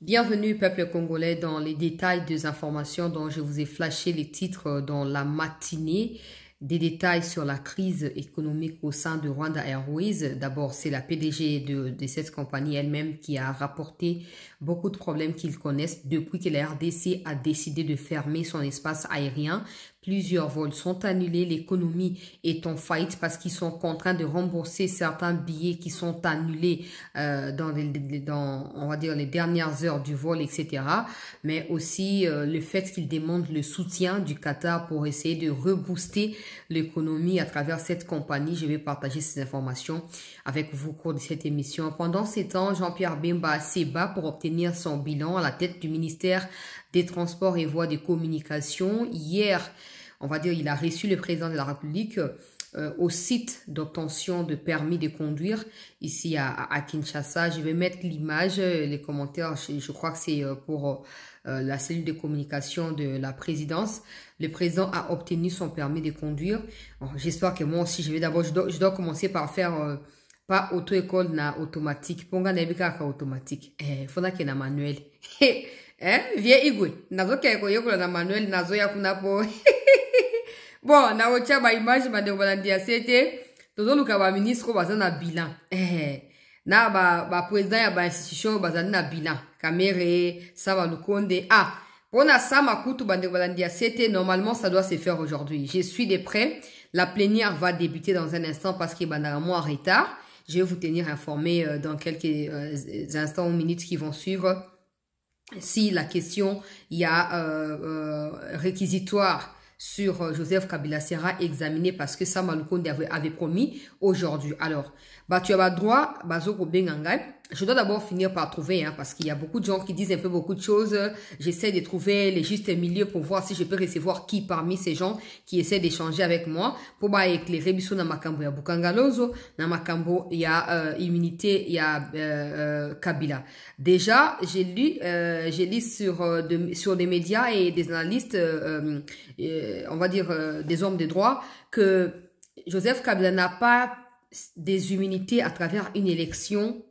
Bienvenue, peuple congolais, dans les détails des informations dont je vous ai flashé les titres dans la matinée. Des détails sur la crise économique au sein de Rwanda Airways. D'abord, c'est la PDG de cette compagnie elle-même qui a rapporté beaucoup de problèmes qu'ils connaissent depuis que la RDC a décidé de fermer son espace aérien. Plusieurs vols sont annulés, l'économie est en faillite parce qu'ils sont contraints de rembourser certains billets qui sont annulés dans on va dire, les dernières heures du vol, etc. Mais aussi le fait qu'ils demandent le soutien du Qatar pour essayer de rebooster l'économie à travers cette compagnie. Je vais partager ces informations avec vous au cours de cette émission. Pendant ces temps, Jean-Pierre Bemba s'est battu pour obtenir son bilan à la tête du ministère des Transports et Voies de Communication. Hier, on va dire, il a reçu le président de la République au site d'obtention de permis de conduire ici à Kinshasa. Je vais mettre l'image, les commentaires, je crois que c'est pour la cellule de communication de la présidence. Le président a obtenu son permis de conduire. Bon, j'espère que moi aussi, je dois commencer par faire pas auto-école na automatique. Ponga na ebika automatique. Fona ke na manuel. Vie igwe. Nazo ke ko yoko na manuel nazo ya kuna po. Bon, na ocha ba image ba de balandia c'était tozo luka ba ministre ba na bilan. Na ba président ya ba institution ba na bilan. Kamere, ça va lukonde. Ah, pour na sama kutu ba de balandia c'était normalement ça doit se faire aujourd'hui. Je suis de près. La plénière va débuter dans un instant parce qu'il est en retard. Je vais vous tenir informé dans quelques instants ou minutes qui vont suivre si la question il y a réquisitoire sur Joseph Kabila sera examiné parce que Sama Lukonde avait promis aujourd'hui. Alors, tu as droit, je dois d'abord finir par trouver, parce qu'il y a beaucoup de gens qui disent un peu beaucoup de choses. J'essaie de trouver les justes milieux pour voir si je peux recevoir qui parmi ces gens qui essaient d'échanger avec moi pour éclairer biso na makambo ya Bukangalozo, na makambo ya immunité ya Kabila. Déjà, j'ai lu sur des médias et des analystes, on va dire des hommes de droit, que Joseph Kabila n'a pas des immunités à travers une élection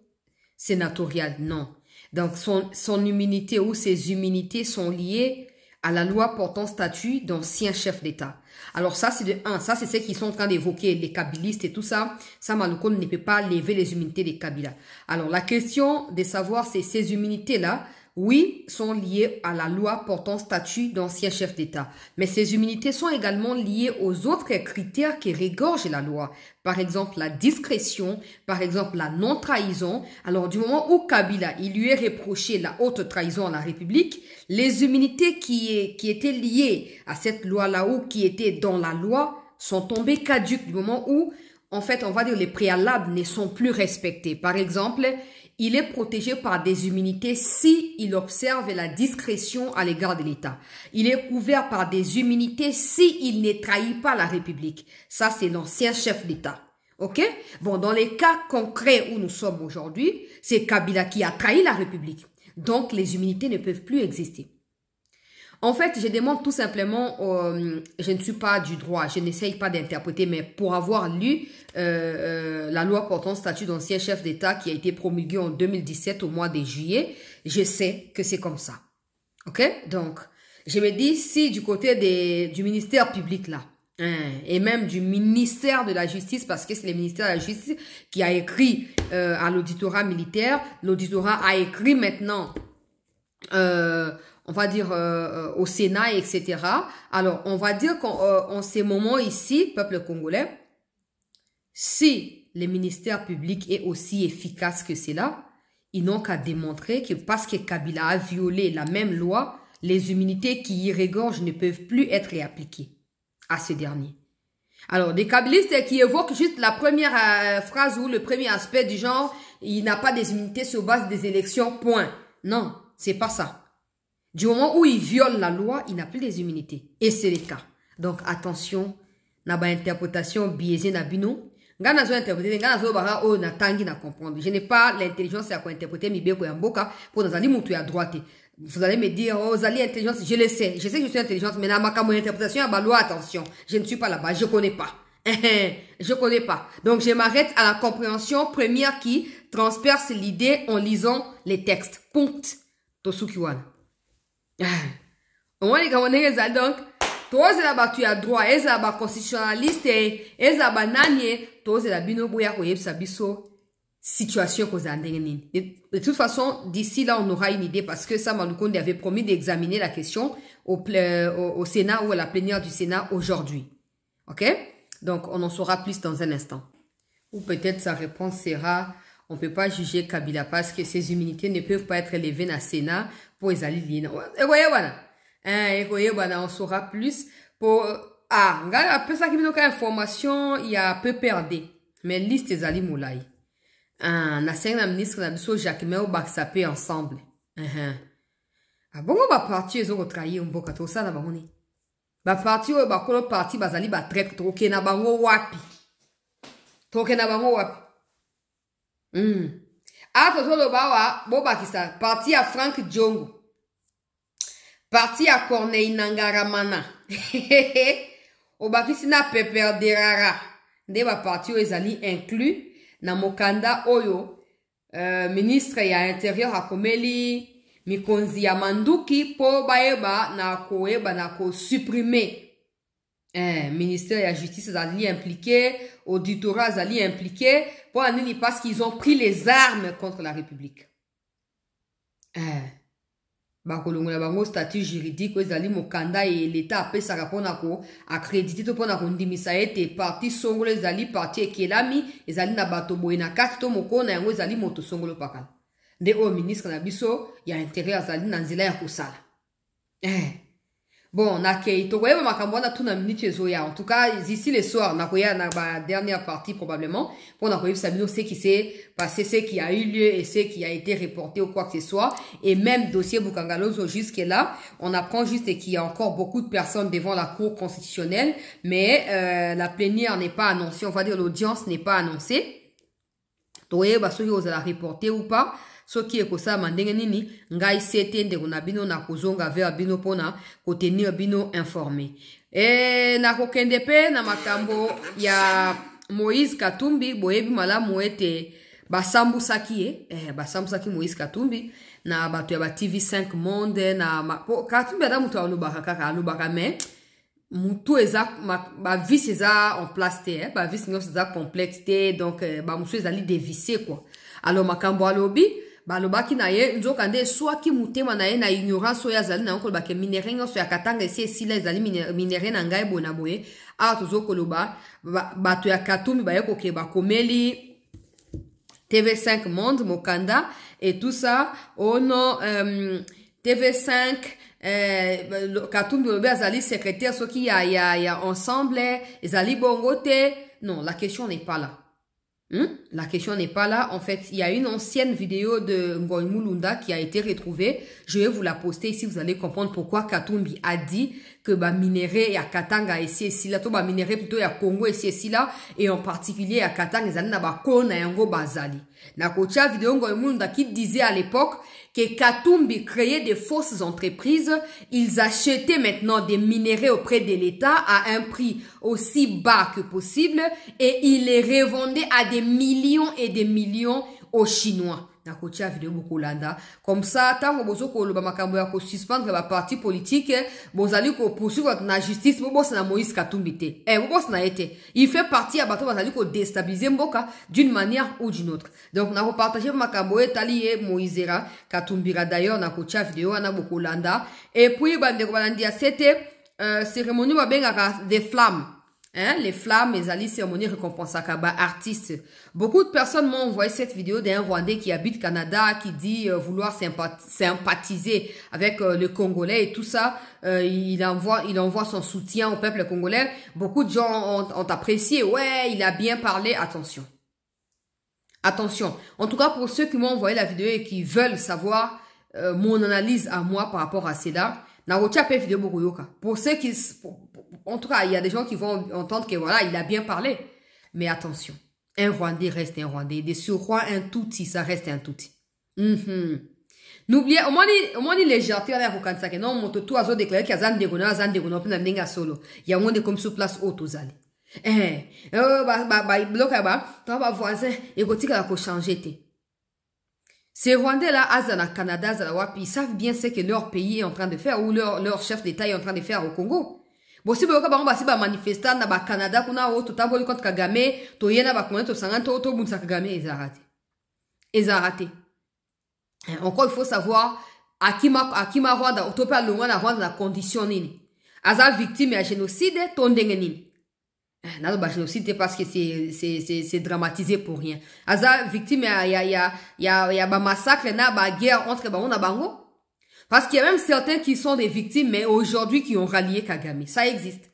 sénatoriale, non. Donc, son immunité ou ses immunités sont liées à la loi portant statut d'ancien chef d'État. Alors ça, c'est de un. Ça, c'est ceux qui sont en train d'évoquer les kabylistes et tout ça. Ça, Malukonde ne peut pas lever les immunités des Kabila. Alors, la question de savoir si ces immunités-là, oui, sont liées à la loi portant statut d'ancien chef d'État. Mais ces immunités sont également liées aux autres critères qui régorgent la loi. Par exemple, la discrétion, par exemple, la non-trahison. Alors, du moment où Kabila, il lui est reproché la haute trahison à la République, les immunités qui étaient liées à cette loi-là ou qui étaient dans la loi sont tombées caduques du moment où, en fait, on va dire les préalables ne sont plus respectés. Par exemple, il est protégé par des immunités si il observe la discrétion à l'égard de l'État. Il est couvert par des immunités si il ne trahit pas la République. Ça, c'est l'ancien chef d'État. OK? Bon, dans les cas concrets où nous sommes aujourd'hui, c'est Kabila qui a trahi la République. Donc, les immunités ne peuvent plus exister. En fait, je demande tout simplement, je ne suis pas du droit, je n'essaye pas d'interpréter, mais pour avoir lu la loi portant statut d'ancien chef d'État qui a été promulguée en 2017 au mois de juillet, je sais que c'est comme ça. OK? Donc, je me dis, si du côté du ministère public là, et même du ministère de la Justice, parce que c'est le ministère de la Justice qui a écrit à l'auditorat militaire, l'auditorat a écrit maintenant on va dire au Sénat, etc. Alors, on va dire qu'en ces moments ici, peuple congolais, si le ministère public est aussi efficace que cela, ils n'ont qu'à démontrer que parce que Kabila a violé la même loi, les immunités qui y régorgent ne peuvent plus être réappliquées à ce dernier. Alors, des kabylistes qui évoquent juste la première phrase ou le premier aspect du genre, il n'a pas des immunités sur base des élections, point. Non, c'est pas ça. Du moment où il viole la loi, il n'a plus les immunités. Et c'est le cas. Donc, attention, n'a pas interprétation biaisée n'a bino. Je n'ai pas l'intelligence à interpréter mi beko ya mboka pour nous aller monter à droite. Vous allez me dire, oh, vous allez intelligence, je le sais. Je sais que je suis intelligente, mais dans ma interprétation, à loi, attention. Je ne suis pas là-bas, je connais pas. Je connais pas. Donc, je m'arrête à la compréhension première qui transperce l'idée en lisant les textes. Punct. tosuki wana. On est comme donc, tous la batu ya droit, eza ba constitutionnaliste, eza ba nanye, tous la bino boya ko yebsa biso situation ko zandengeni. De toute façon, d'ici là, on aura une idée parce que Sama Lukonde avait promis d'examiner la question au Sénat ou à la plénière du Sénat aujourd'hui. Ok? Donc, on en saura plus dans un instant. Ou peut-être sa réponse sera, on ne peut pas juger Kabila parce que ses immunités ne peuvent pas être élevées dans le Sénat pour les alliés. Et voyez, voilà. On saura plus pour après ça qui me donne information il y a peu perdu mais liste des alliés moulay na cinq ministre na biso Jacques Mel Baksapé ensemble bon on va partir ils ont trahir mboka to ça na bangoni ba parti o ba kolo parti bazali ba traite troke na bango wapi to lo bawa bo bakisa parti à Frank Diongo. Parti à Corneille Nangaramana. Obakisi na Pepper Derara. Ndeba parti ezali inclus na mokanda oyo ministre ya intérieur akomeli mikonzi ya manduki po baeba na koeba na ko supprimer. Ministère ya justice ezali impliqué, auditorat ezali impliqué pour anini parce qu'ils ont pris les armes contre la République. Bakolongola bango statut juridique ezali mokanda et l'état apesaka pona ko accrédité to pona ko ndimisa ete parti songolo ezali parti ekelami ezali na bato boye na kati to mokona yango ezali moto songolo pakala nde o ministre na biso ya intérieur ezali na nzela ya kosala bon nakei to koyeba makambo wana tuna minute ezoya en tout cas d'ici le soir na koya na ba dernière partie probablement pour na koyeba sabino ce qui s'est passé, ce qui a eu lieu et ce qui a été reporté ou quoi que ce soit et même dossier Bukangalozo jusque là on apprend juste qu'il y a encore beaucoup de personnes devant la cour constitutionnelle mais la plénière n'est pas annoncée, on va dire l'audience n'est pas annoncée toyeba soki ozala reporté ou pas soki ekosa mandenge nini ngai sete ndeko na bino na kozonga vers bino pona ko tenir bino informé na kokende pe na makambo ya Moïse Katumbi boyebi malamu ete basambusaki basambusaki Moïse Katumbi na bato ya ba TV5 Monde na Katumbi ada mutu alobaka kaka alobaka mais mutu eza ba vis eza en place te ba vis nyos eza complexe te donc ba musu ezali dévissé quoi alors makambo alobi balobaki na ye nzoka nde swaki mutema na ye na ignorance oyo azali na nkolo bake minere nyonso ya katanga esi esila ezali minere na ngai boye na boye awa tozokoloba bato ya Katumbi baye kokeba komeli TV5 Monde mokanda et tout ça oh non TV5 Katumbi lobe azali secrétaire soki ya ensemble ezali bongo te non la question n'est pas là. La question n'est pas là. En fait, il y a une ancienne vidéo de Ngoy Mulunda qui a été retrouvée. Je vais vous la poster ici. Vous allez comprendre pourquoi Katumbi a dit que ba minerai ya Katanga ici là, to ba minerai plutôt ya Congo ici là, et en particulier à Katanga ezali na ba kona yango bazali. Na kocha vidéo Ngoy Mulunda qui disait à l'époque que Katumbi créait des fausses entreprises. Ils achetaient maintenant des minerais auprès de l'État à un prix aussi bas que possible et ils les revendaient à des millions et des millions aux Chinois. Na kocha vidéo bokolanda comme ça tango bozo koloba makambo ya ko suspendre ba parti politique bozali ko poursuivre na justice bobosa na Moïse Katumbi te bobosa na été il fait partie ya bato bazali ko déstabiliser mboka d'une manière ou d'une autre donc na ko partager makambo etali Moïse Katumbi d'ailleurs na kocha vidéo na bokolanda et puis bandeko balandia c'était cérémonie babengaka des flammes. Les flammes, les alliés cérémonie récompense à Kaba, artistes. Beaucoup de personnes m'ont envoyé cette vidéo d'un Rwandais qui habite Canada, qui dit vouloir sympathiser avec le Congolais et tout ça. Il envoie son soutien au peuple congolais. Beaucoup de gens ont apprécié. Ouais, il a bien parlé. Attention. Attention. En tout cas, pour ceux qui m'ont envoyé la vidéo et qui veulent savoir mon analyse à moi par rapport à cela, pour ceux qui... En tout cas, il y a des gens qui vont entendre que voilà, il a bien parlé. Mais attention, un Rwandais reste un Rwandais. De surcroît, un Tutsi, ça reste un Tutsi. N'oubliez, au moins, les gens qui ont dit non, mon tout a déclaré qu'il y a un dégono, puis un dégono solo. Il y a un monde comme sur place auto, zali. Bloc là-bas, ton voisin, et gotika la ko changer te. Ces Rwandais-là, Azana, Canada, Azana, ils savent bien ce que leur pays est en train de faire ou leur chef d'État est en train de faire au Congo. Bon, si vous avez manifestant dans le Canada, vous avez tout contre Kagame, vous avez tout Kagame, ils ont raté. Encore, il faut savoir, Akima Rwanda, Utopia Lungwana Rwanda, la condition nini. Aza victime à génocide, ton dengenini. N'a pas génocide parce que c'est dramatisé pour rien. Aza victime ya ba massacre na ba guerre entre ba on a bango. Parce qu'il y a même certains qui sont des victimes mais aujourd'hui qui ont rallié Kagame. Ça existe.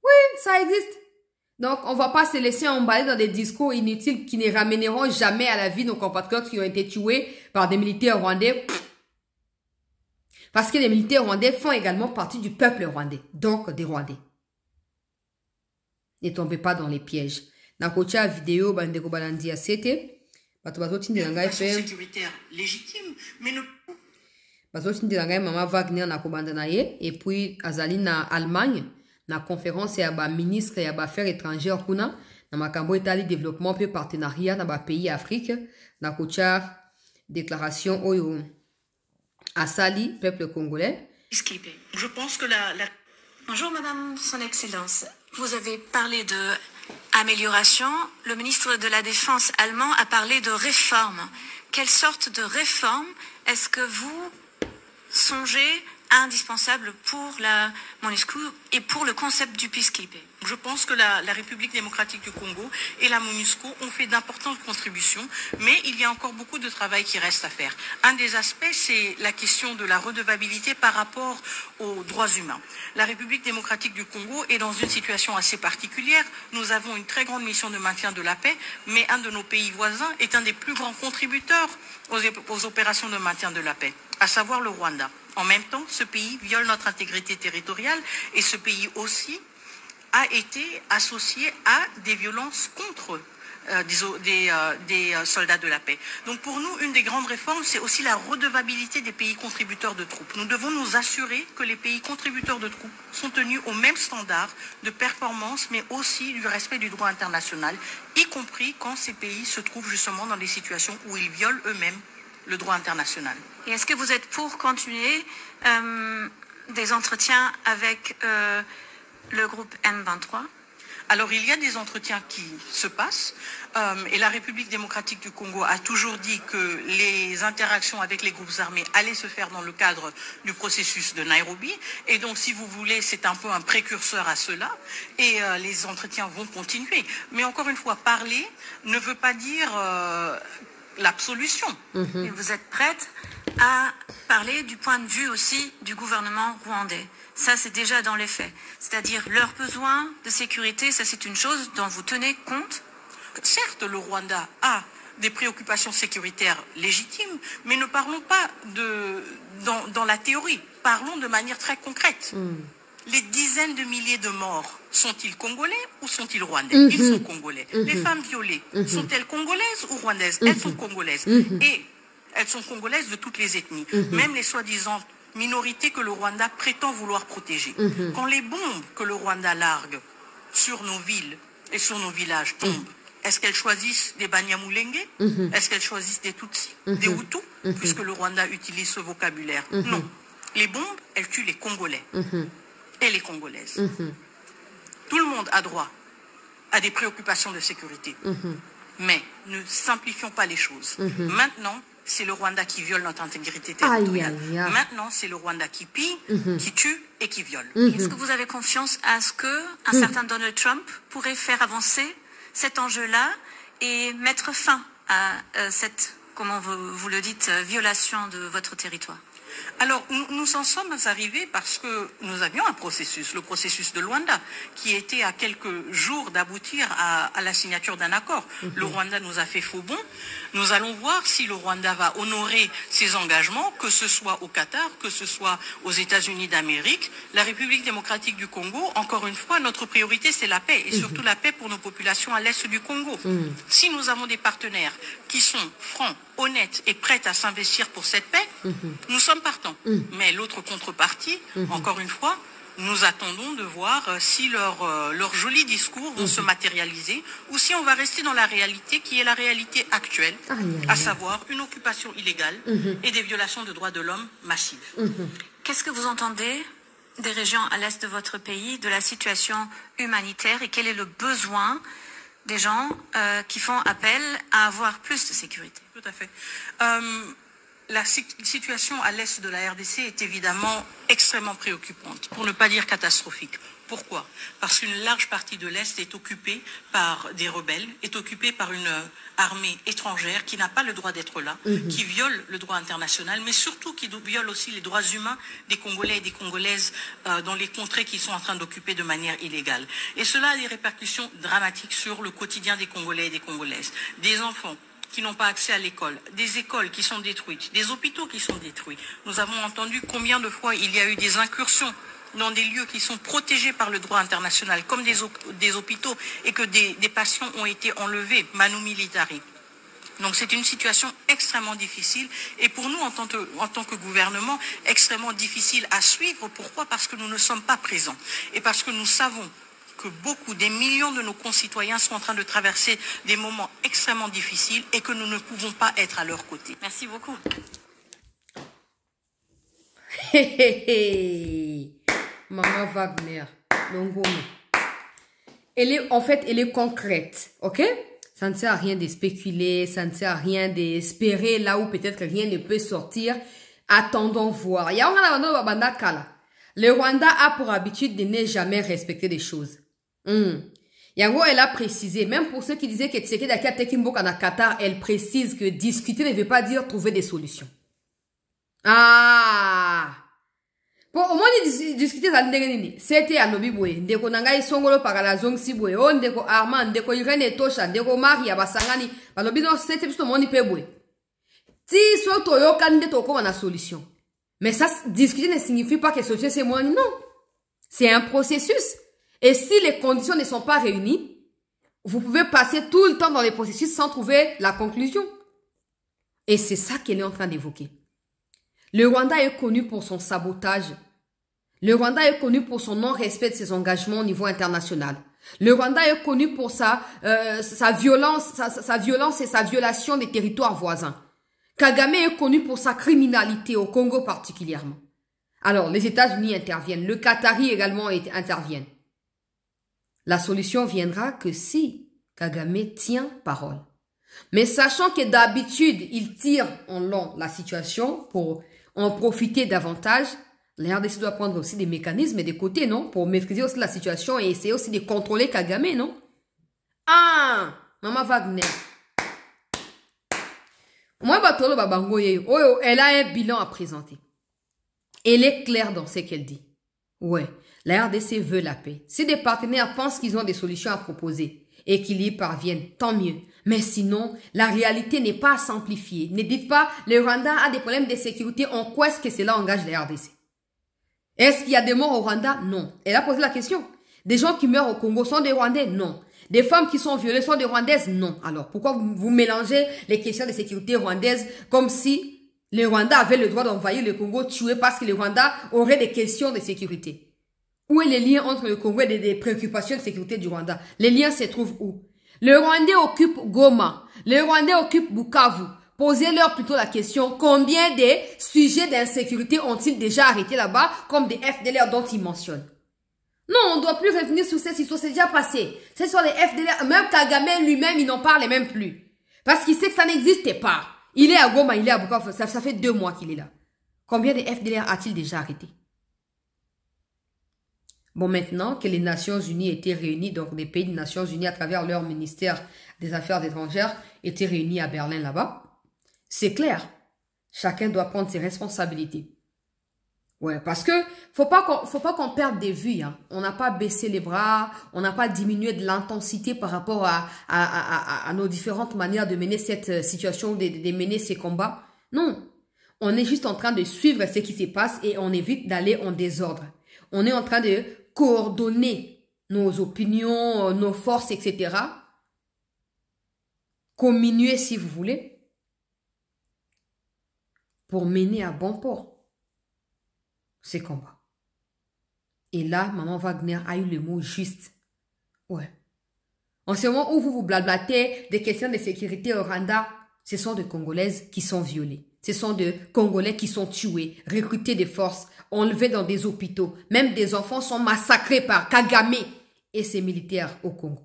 Oui, ça existe. Donc on va pas se laisser emballer dans des discours inutiles qui ne ramèneront jamais à la vie nos compatriotes qui ont été tués par des militaires rwandais. Parce que les militaires rwandais font également partie du peuple rwandais, donc des Rwandais. Ne tombez pas dans les pièges. Dans la vidéo, bandeko balandi a c'était. Sécuritaire légitime, mais ne. Maman Wagner na kobanda ye et puis azali na Allemagne na conférence ya ba ministre ya ba affaires étrangères kuna na makambo etali développement pe partenariat na ba pays Afrique na kocha déclaration oyo Asali, peuple congolais. Je pense que Bonjour Madame, Son Excellence. Vous avez parlé de amélioration. Le ministre de la Défense allemand a parlé de réforme. Quelle sorte de réforme est-ce que vous songez indispensable pour la MONUSCO et pour le concept du peacekeeping? Je pense que la République démocratique du Congo et la MONUSCO ont fait d'importantes contributions, mais il y a encore beaucoup de travail qui reste à faire. Un des aspects, c'est la question de la redevabilité par rapport aux droits humains. La République démocratique du Congo est dans une situation assez particulière. Nous avons une très grande mission de maintien de la paix, mais un de nos pays voisins est un des plus grands contributeurs aux opérations de maintien de la paix, à savoir le Rwanda. En même temps, ce pays viole notre intégrité territoriale et ce pays aussi a été associé à des violences contre des soldats de la paix. Donc pour nous, une des grandes réformes, c'est aussi la redevabilité des pays contributeurs de troupes. Nous devons nous assurer que les pays contributeurs de troupes sont tenus aux mêmes standards de performance, mais aussi du respect du droit international, y compris quand ces pays se trouvent justement dans des situations où ils violent eux-mêmes le droit international. Et est-ce que vous êtes pour continuer des entretiens avec le groupe M23? Alors, il y a des entretiens qui se passent et la République démocratique du Congo a toujours dit que les interactions avec les groupes armés allaient se faire dans le cadre du processus de Nairobi. Et donc, si vous voulez, c'est un peu un précurseur à cela et les entretiens vont continuer. Mais encore une fois, parler ne veut pas dire l'absolution. Et vous êtes prête à parler du point de vue aussi du gouvernement rwandais? Ça, c'est déjà dans les faits. C'est-à-dire leurs besoins de sécurité, ça c'est une chose dont vous tenez compte? Certes, le Rwanda a des préoccupations sécuritaires légitimes, mais ne parlons pas dans la théorie. Parlons de manière très concrète. Les dizaines de milliers de morts, sont-ils congolais ou sont-ils rwandais? Ils sont congolais. Les femmes violées, sont-elles congolaises ou rwandaises? Elles sont congolaises. Et elles sont congolaises de toutes les ethnies. Même les soi-disant minorités que le Rwanda prétend vouloir protéger. Quand les bombes que le Rwanda largue sur nos villes et sur nos villages tombent, est-ce qu'elles choisissent des Banyamulenge? Est-ce qu'elles choisissent des Tutsis, des Hutus, puisque le Rwanda utilise ce vocabulaire? Non. Les bombes, elles tuent les Congolais et les Congolaises. Tout le monde a droit à des préoccupations de sécurité. Mais ne simplifions pas les choses. Maintenant, c'est le Rwanda qui viole notre intégrité territoriale. Maintenant, c'est le Rwanda qui pille, qui tue et qui viole. Est-ce que vous avez confiance à ce qu'un certain Donald Trump pourrait faire avancer cet enjeu-là et mettre fin à cette, comment vous le dites, violation de votre territoire? Alors, nous en sommes arrivés parce que nous avions un processus, le processus de Luanda, qui était à quelques jours d'aboutir à la signature d'un accord. Le Rwanda nous a fait faux bond. Nous allons voir si le Rwanda va honorer ses engagements, que ce soit au Qatar, que ce soit aux États-Unis d'Amérique. La République démocratique du Congo, encore une fois, notre priorité, c'est la paix, et surtout la paix pour nos populations à l'est du Congo. Si nous avons des partenaires qui sont francs, honnêtes et prêts à s'investir pour cette paix, nous sommes partants. Mais l'autre contrepartie, encore une fois, Nous attendons de voir si leurs jolis discours vont se matérialiser ou si on va rester dans la réalité qui est la réalité actuelle, à savoir une occupation illégale et des violations de droits de l'homme massives. Qu'est-ce que vous entendez des régions à l'est de votre pays, de la situation humanitaire et quel est le besoin des gens qui font appel à avoir plus de sécurité? Tout à fait. La situation à l'est de la RDC est évidemment extrêmement préoccupante, pour ne pas dire catastrophique. Pourquoi? Parce qu'une large partie de l'Est est occupée par des rebelles, est occupée par une armée étrangère qui n'a pas le droit d'être là, qui viole le droit international, mais surtout qui viole aussi les droits humains des Congolais et des Congolaises dans les contrées qu'ils sont en train d'occuper de manière illégale. Et cela a des répercussions dramatiques sur le quotidien des Congolais et des Congolaises. Des enfants qui n'ont pas accès à l'école, des écoles qui sont détruites, des hôpitaux qui sont détruits. Nous avons entendu combien de fois il y a eu des incursions dans des lieux qui sont protégés par le droit international, comme des hôpitaux, et que des patients ont été enlevés, manu militari. Donc c'est une situation extrêmement difficile et pour nous en tant que gouvernement extrêmement difficile à suivre. Pourquoi? Parce que nous ne sommes pas présents et parce que nous savons que des millions de nos concitoyens sont en train de traverser des moments extrêmement difficiles et que nous ne pouvons pas être à leur côté. Merci beaucoup. Maman Wagner, Longome. En fait, elle est concrète, ok? Ça ne sert à rien de spéculer, ça ne sert à rien d'espérer là où peut-être rien ne peut sortir. Attendons voir. Le Rwanda a pour habitude de ne jamais respecter des choses. Yango, elle a précisé, même pour ceux qui disaient que Tshisekedi a Tekimbo en Qatar, elle précise que discuter ne veut pas dire trouver des solutions. Ah! Pour au moins discuter ça ndenge c'était à lobi boye ndeko nanga songolo par la zone si boye on ndeko Armand ndeko Irene Tosha ndeko Maria basangani balobi no c'était plutôt moni pe boye si so toyo kande to ko na solution mais ça discuter ne signifie pas que solution c'est moi non c'est un processus et si les conditions ne sont pas réunies vous pouvez passer tout le temps dans les processus sans trouver la conclusion et c'est ça qu'elle est en train d'évoquer. Le Rwanda est connu pour son sabotage. Le Rwanda est connu pour son non-respect de ses engagements au niveau international. Le Rwanda est connu pour sa violence et sa violation des territoires voisins. Kagame est connu pour sa criminalité au Congo particulièrement. Alors, les États-Unis interviennent. Le Qatari également interviennent. La solution viendra que si Kagame tient parole. Mais sachant que d'habitude, il tire en long la situation pour en profiter davantage, la RDC doit prendre aussi des mécanismes et des côtés, non? Pour maîtriser aussi la situation et essayer aussi de contrôler Kagame, non? Ah! Maman Wagner. Moi, elle a un bilan à présenter. Elle est claire dans ce qu'elle dit. Ouais, la RDC veut la paix. Si des partenaires pensent qu'ils ont des solutions à proposer et qu'ils y parviennent, tant mieux. Mais sinon, la réalité n'est pas à s'amplifier. Ne dites pas, le Rwanda a des problèmes de sécurité. En quoi est-ce que cela engage la RDC? Est-ce qu'il y a des morts au Rwanda? Non. Elle a posé la question. Des gens qui meurent au Congo sont des Rwandais? Non. Des femmes qui sont violées sont des Rwandaises? Non. Alors, pourquoi vous mélangez les questions de sécurité rwandaises comme si le Rwanda avait le droit d'envahir le Congo tué parce que le Rwanda aurait des questions de sécurité? Où est le lien entre le Congo et des préoccupations de sécurité du Rwanda? Les liens se trouvent où? Le Rwandais occupe Goma. Le Rwandais occupe Bukavu. Posez-leur plutôt la question, combien de sujets d'insécurité ont-ils déjà arrêtés là-bas, comme des FDLR dont ils mentionnent? Non, on ne doit plus revenir sur cette histoire, c'est déjà passé. C'est sur les FDLR, même Kagame lui-même, il n'en parle même plus. Parce qu'il sait que ça n'existait pas. Il est à Goma, il est à Bukavu, ça fait 2 mois qu'il est là. Combien de FDLR a-t-il déjà arrêté? Bon, maintenant que les Nations Unies étaient réunies, donc les pays des Nations Unies à travers leur ministère des Affaires étrangères étaient réunis à Berlin là-bas, c'est clair. Chacun doit prendre ses responsabilités. Ouais, parce que faut pas qu'on perde des vues. Hein. On n'a pas baissé les bras, on n'a pas diminué de l'intensité par rapport à nos différentes manières de mener cette situation, de mener ces combats. Non, on est juste en train de suivre ce qui se passe et on évite d'aller en désordre. On est en train de coordonner nos opinions, nos forces, etc. Commuer si vous voulez, pour mener à bon port ces combats. Et là, maman Wagner a eu le mot juste. Ouais. En ce moment où vous vous blablatez des questions de sécurité au Rwanda, ce sont des Congolaises qui sont violées. Ce sont des Congolais qui sont tués, recrutés de force, enlevés dans des hôpitaux. Même des enfants sont massacrés par Kagame et ses militaires au Congo.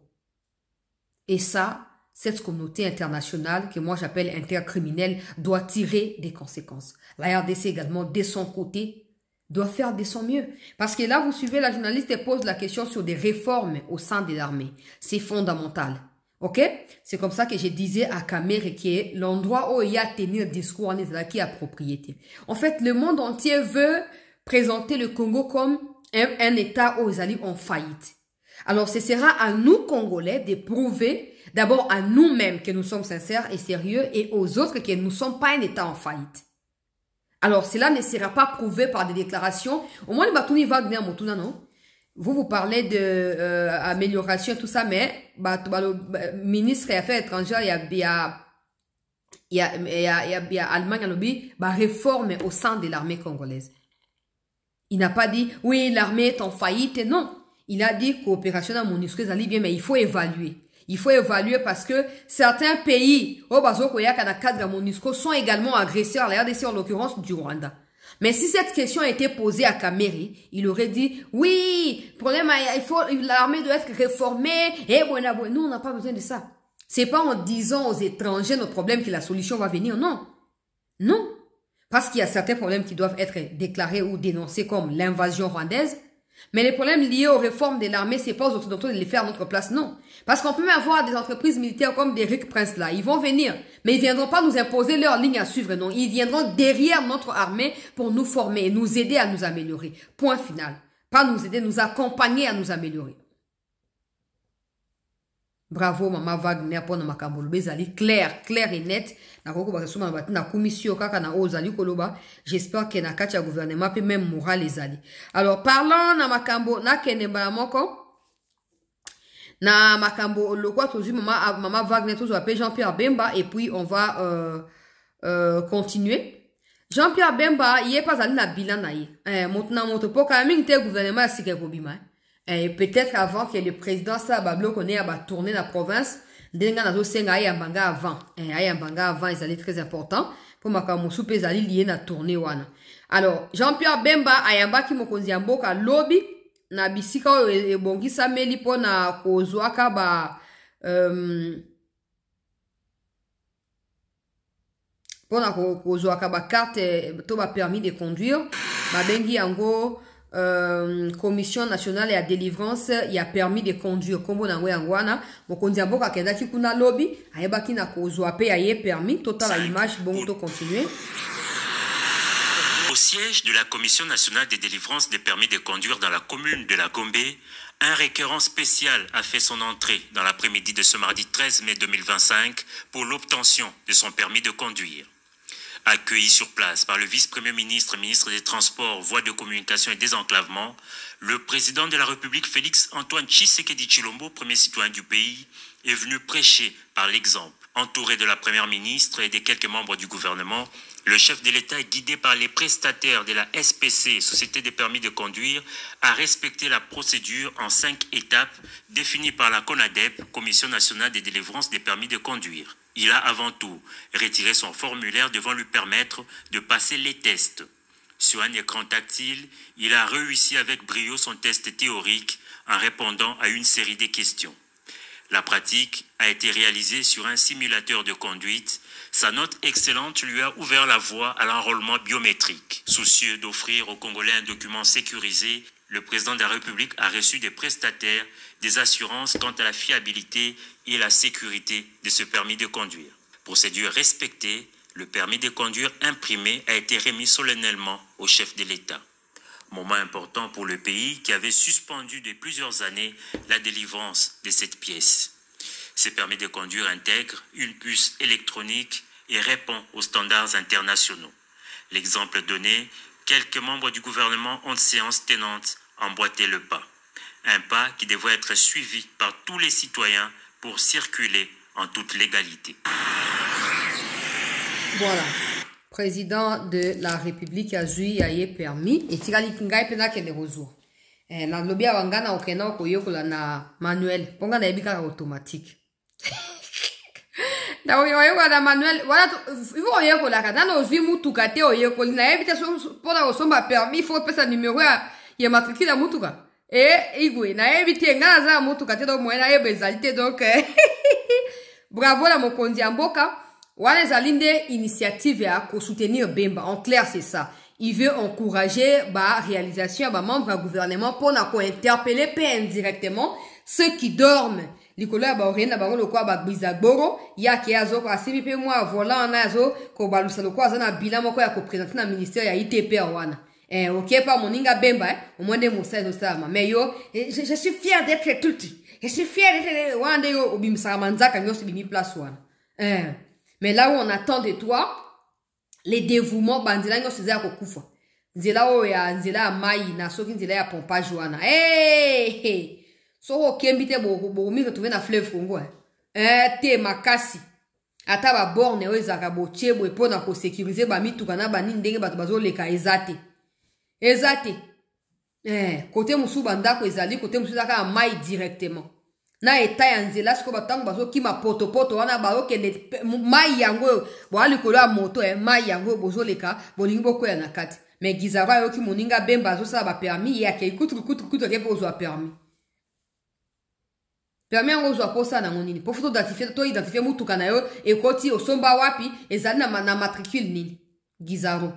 Et ça, cette communauté internationale, que moi j'appelle intercriminelle, doit tirer des conséquences. La RDC également, de son côté, doit faire de son mieux. Parce que là, vous suivez, la journaliste elle pose la question sur des réformes au sein de l'armée. C'est fondamental. Ok? C'est comme ça que je disais à Kamere qui est l'endroit où il y a tenir discours en Israël qui a propriété. En fait, le monde entier veut présenter le Congo comme un État où ils allaient en faillite. Alors, ce sera à nous, Congolais, de prouver d'abord à nous-mêmes que nous sommes sincères et sérieux et aux autres que nous ne sommes pas un État en faillite. Alors, cela ne sera pas prouvé par des déclarations. Au moins, le Batouni Wagner Motuna, non? Vous parlez de amélioration et tout ça, mais le ministre des Affaires étrangères, il y a Allemagne, réforme au sein de l'armée congolaise. Il n'a pas dit, oui, l'armée est en faillite, non. Il a dit coopération à MONUSCO, ça allait bien, mais il faut évaluer. Il faut évaluer parce que certains pays, au cadre de MONUSCO, sont également agresseurs, la RDC en l'occurrence du Rwanda. Mais si cette question a été posée à Kamere, il aurait dit, oui, problème, l'armée doit être réformée, et voilà, nous, on n'a pas besoin de ça. C'est pas en disant aux étrangers notre problème que la solution va venir, non. Non. Parce qu'il y a certains problèmes qui doivent être déclarés ou dénoncés comme l'invasion rwandaise. Mais les problèmes liés aux réformes de l'armée, c'est pas aux Occidentaux de les faire à notre place, non. Parce qu'on peut même avoir des entreprises militaires comme des Rick Prince là. Ils vont venir, mais ils viendront pas nous imposer leur ligne à suivre, non. Ils viendront derrière notre armée pour nous former et nous aider à nous améliorer. Point final. Pas nous aider, nous accompagner à nous améliorer. Bravo, Maman Wagner, pour ma Kambolobe, zali clair et net. J'espère que na kacha gouvernement peut même moral les ali. Alors, parlons na makambo, na keneba moko. Na makambo, le quoi, toujours, Maman Wagner, toujours appelé Jean-Pierre Bemba, et puis on va, continuer. Jean-Pierre Bemba, il est pas allé na bilan na yi. Maintenant, mon pour quand même, le gouvernement a signé Kobima. Et peut-être avant que le président Sabablo connaît à tourner la province, Denga nazo senga ayambanga avant. Ayambanga avant, ils allaient très important. Pour ma kamusu pe zali lié na tournée wana. Alors, Jean-Pierre Bemba ayamba ki mokonzi ya mboka lobby na bisika ebongisa meli po na kozwaka pona kozwaka ba carte to ba permis de conduire. Ba bengi yango commission nationale ya délivrance y a permis de conduire kombo na ngwana mokonzi mboka kenda ki kuna lobby ayeba ki na kozwa pe aye permis total à image bon to continuer. Au siège de la commission nationale de délivrance des permis de conduire dans la commune de la Gombe, un requérant spécial a fait son entrée dans l'après-midi de ce mardi 13 mai 2025 pour l'obtention de son permis de conduire. Accueilli sur place par le vice-premier ministre, ministre des Transports, Voies de communication et désenclavement, le président de la République, Félix Antoine Tshisekedi Tshilombo, premier citoyen du pays, est venu prêcher par l'exemple. Entouré de la première ministre et des quelques membres du gouvernement, le chef de l'État, guidé par les prestataires de la SPC, Société des permis de conduire, a respecté la procédure en 5 étapes définies par la CONADEP, Commission nationale de délivrance des permis de conduire. Il a avant tout retiré son formulaire devant lui permettre de passer les tests. Sur un écran tactile, il a réussi avec brio son test théorique en répondant à une série de questions. La pratique a été réalisée sur un simulateur de conduite. Sa note excellente lui a ouvert la voie à l'enrôlement biométrique. Soucieux d'offrir aux Congolais un document sécurisé, le président de la République a reçu des prestataires des assurances quant à la fiabilité et la sécurité de ce permis de conduire. Procédure respectée, le permis de conduire imprimé a été remis solennellement au chef de l'État. Moment important pour le pays qui avait suspendu de plusieurs années la délivrance de cette pièce. Ce permis de conduire intègre une puce électronique et répond aux standards internationaux. L'exemple donné, quelques membres du gouvernement en séance tenante emboîtaient le pas. Un pas qui devrait être suivi par tous les citoyens pour circuler en toute légalité. Voilà. Président de la République a joué permis et tirali kingai pena kende rozwa. na lobia wangana okena okoyokola na manuel ponga na ebika automatique na oyokola na manuel voilà il faut oyokola kana no vi mutuka te oyokola na ebita so pona osomba permis il faut pesa numéro ya matricule ya mutuka igwe na ebite ngana za mutuka te do moyena ebezalité donc bravo la mokonzi ya mboka wana ezali nde initiative ya ko soutenir Bemba en clair c'est ça. Il veut encourager la réalisation des membres du gouvernement pour interpeller indirectement ceux qui dorment. Likolo ba orienda bango lokwa ba bizagboro ya ki azo ko asibi pe moi volant na azo ko balusa lokwa za na bilan moko ya ko présenter na ministère ya ITP wana. OK pas moninga Bemba au moins de Moussa Osama. Mais yo je suis fier d'être tout. Je suis fier d'être wande yo obimsa manzaka nyoso bimi place wana. Mais là où on attend de toi les dévouements bandila ngo seza kokufa nzela o ya nzela mai na soki nzela ya pompage wana so okembite bo mi retrouver na fleuve Congo te makasi ata ba borne o ezaka bo chebo e pona ko sécuriser ba mituka na ba nini ndenge bato bazoleka ezate côté musu bandako ezali côté musu zaka mai directement na eta ya nzela siko batango bazo kima poto wana ba okende mai yango bo alikolo ya moto mai yango bozo leka bolingi boko ya na kati mais gizaba yo ki moninga Bemba zo sala ba permis ya ke kutu ke bozo permis yango zo posa na ngonini po photo identifier mutuka na yo e koti osomba wapi ezali na matricule nini gizaro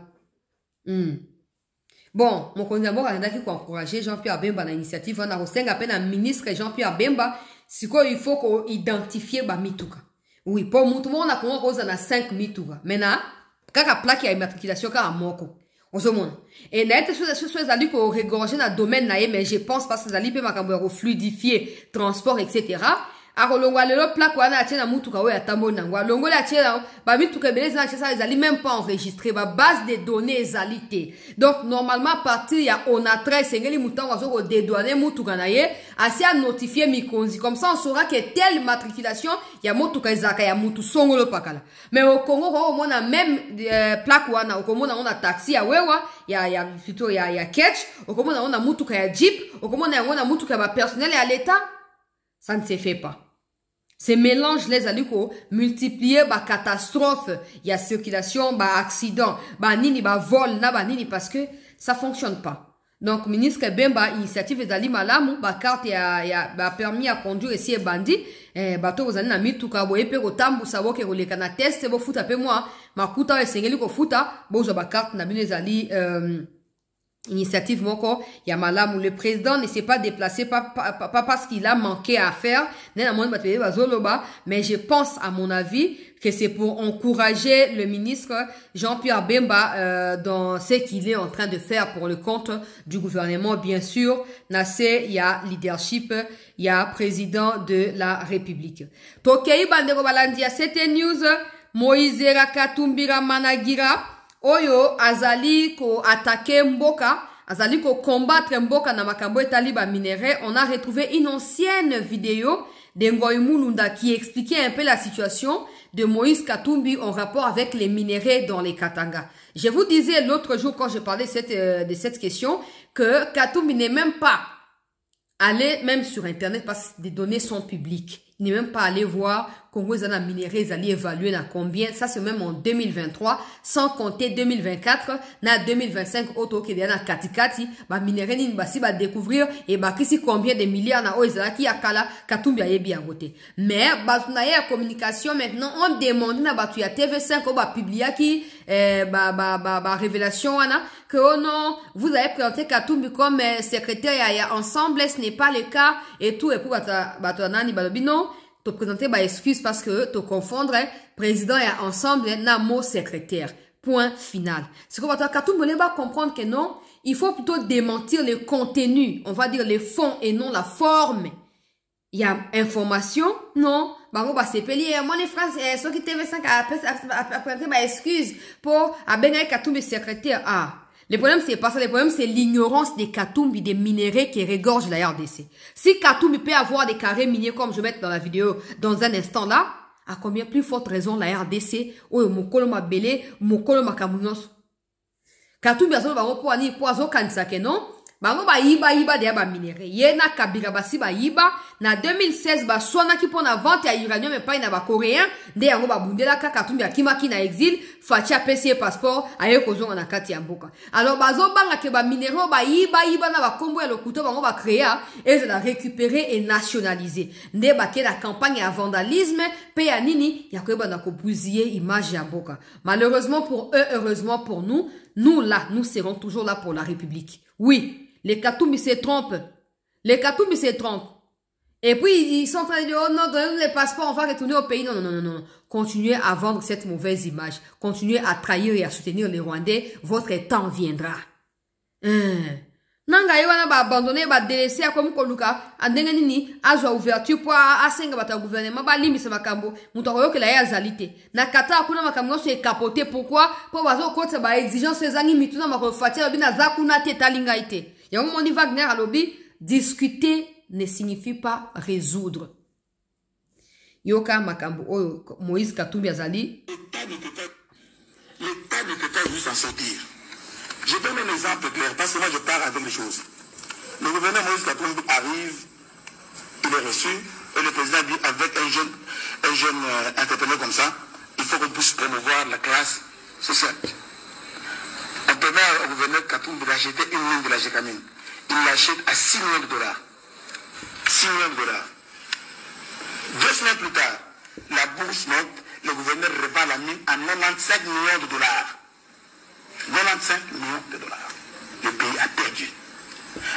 Bon, mon konzi mboka andaki ko encourager Jean-Pierre Bemba na initiative na rosenga pe na ministre Jean-Pierre Bemba siko il faut ko identifier ba mituka. Oui, pour mutu mo na ko koza na 5 mituka. Mena kaka plaque ya immatriculation ka moko. Ozomona. Et na ete so ezali ko regorger na domaine na ye mais je pense parce que ezali pe makambo ya fluidifier transport etc. Akolongwa lelo plaque wana atie na mutuka oyo atambo nangwa longola atie na ba mituka beleza na ça ezali même pas enregistré ba base de données ezali te. Donc normalement à partir ya onatra sengeli mutango azo ko dédouaner mutuka na ye asi a notifier mikonzi comme ça on saura que telle matriculation ya mutuka ezaka ya mutu songolo pakala. Mais au Congo ko mona même plaque wana okomona on a taxi ya wewa ya plutôt ya catch okomona on a mutuka ya jeep okomona on a mutuka ba personnel ya l'état. Ça ne se fait pas. Ces mélanges les aliko multiplier ba catastrophe, il y a circulation, ba accident, ba nini ba vol na ba nini parce que ça fonctionne pas. Donc ministre Bemba initiative ezali malamu ba carte ya ba permis à conduire ici bandi bato ozali na mituka boye pe ko tambusa boke ko leka na test bo futa pe moi makuta esengeli ko futa bozo ba carte na bino ezali initiative moko ya malamu. Le président ne s'est pas déplacé pas parce qu'il a manqué à faire mais je pense à mon avis que c'est pour encourager le ministre Jean-Pierre Bemba dans ce qu'il est en train de faire pour le compte du gouvernement. Bien sûr, Nassé, il y a leadership, il y a président de la République. Tokei bandeko balandi ya cette news Moïse Rakatumbira Managira Oyo azali ko attaquer mboka, azali ko combattre mboka na makambo etali ba minerais. On a retrouvé une ancienne vidéo de Ngoyi Mulunda qui expliquait un peu la situation de Moïse Katumbi en rapport avec les minerais dans les Katanga. Je vous disais l'autre jour quand je parlais de cette question que Katumbi n'est même pas allé même sur internet parce que des données sont publiques. Il n'est même pas allé voir Congo Zana Minéré, ils allaient évaluer na combien. Ça, c'est même en 2023, sans compter 2024, na 2025, auto qui est na katikati, ba minéré ni basi ba découvrir, et ba kisi combien de milliards na oizala ki akala, katumbi aye bien côté. Mais, batu na ya communication, maintenant, on demande na batu ya TV5, ou ba publia ki, ba révélation, wana, que oh non, vous avez présenté Katumbi comme secrétaire ya ensemble, ce n'est pas le cas, et tout, et pour batu nani balobi non, te présenter ba excuse parce que te confondre président et ensemble na mot secrétaire. Point final. C'est comme Katumbi va comprendre que non, il faut plutôt démentir le contenu, on va dire les fonds et non la forme. Il y a information, non, bango ba sepeli moi les phrases ceux qui TV5 a présenter ba excuse pour abenga Katumbi secrétaire. Ah, le problème, c'est pas ça. Le problème, c'est l'ignorance des Katumbi, des minéraux qui regorgent la RDC. Si Katumbi peut avoir des carrés miniers, comme je vais mettre dans la vidéo dans un instant là, à combien plus forte raison la RDC, ou Mokolo Mabele, Mokolo Makamunos. Katumbi a zolo bango po ani po azo kanisake non? Bango ba yiba de ba minéré. Yena kabila basi ba yiba. Na 2016 ba swana ki pona vente ya uranium et pas na ba coréen. De yango ba bundela ka Katumbi akimaki na exil. Fachi a PC passeport. Aye kozonga na kati ya mboka. Alors bazo banga ke ba minéré ba yiba na ba kombo ya lokuto bango ba créa. Et je la récupérer et nationaliser. Nde ba ke la campagne ya vandalisme. Pe ya nini. Ya koyeba na ko bousiller image ya mboka. Malheureusement pour eux, heureusement pour nous. Nous là, nous serons toujours là pour la République. Oui. Les Katumbi se trompent. Les Katumbi se trompent. Et puis, ils sont en train de dire, oh non, donnez-nous les passeports, on va retourner au pays. Non, non, non, non, non. Continuez à vendre cette mauvaise image. Continuez à trahir et à soutenir les Rwandais. Votre temps viendra. Nanga yewana ba abandonner, ba délaisser à comme koluka. Andenge nini, azwa ouverture pour asenga bata gouvernement, ba limisa makambo. Mutoko que la ya zalité. Na kata akuna makambo se capoter. Pourquoi? Pour bazo kote ba exigence ezangi mituna makofatia lobi na zakuna te talinga ite. Yango moni Wagner a lobby, discuter ne signifie pas résoudre. Yoka makambo oyo Moïse Katumbi azali. L'État ne peut pas juste en sortir. Je donne un exemple clair, parce que moi je pars avec les choses. Le gouverneur Moïse Katumbi arrive, il est reçu, et le président dit avec un jeune entrepreneur comme ça, il faut qu'on puisse promouvoir la classe sociale. On permet au gouverneur Katumbi d'acheter une ligne de la Gécamine. Il l'achète à 6 millions de dollars. 6 millions de dollars. 2 semaines plus tard, la bourse monte, le gouverneur revend la mine à 95 millions de dollars. 95 millions de dollars. Le pays a perdu.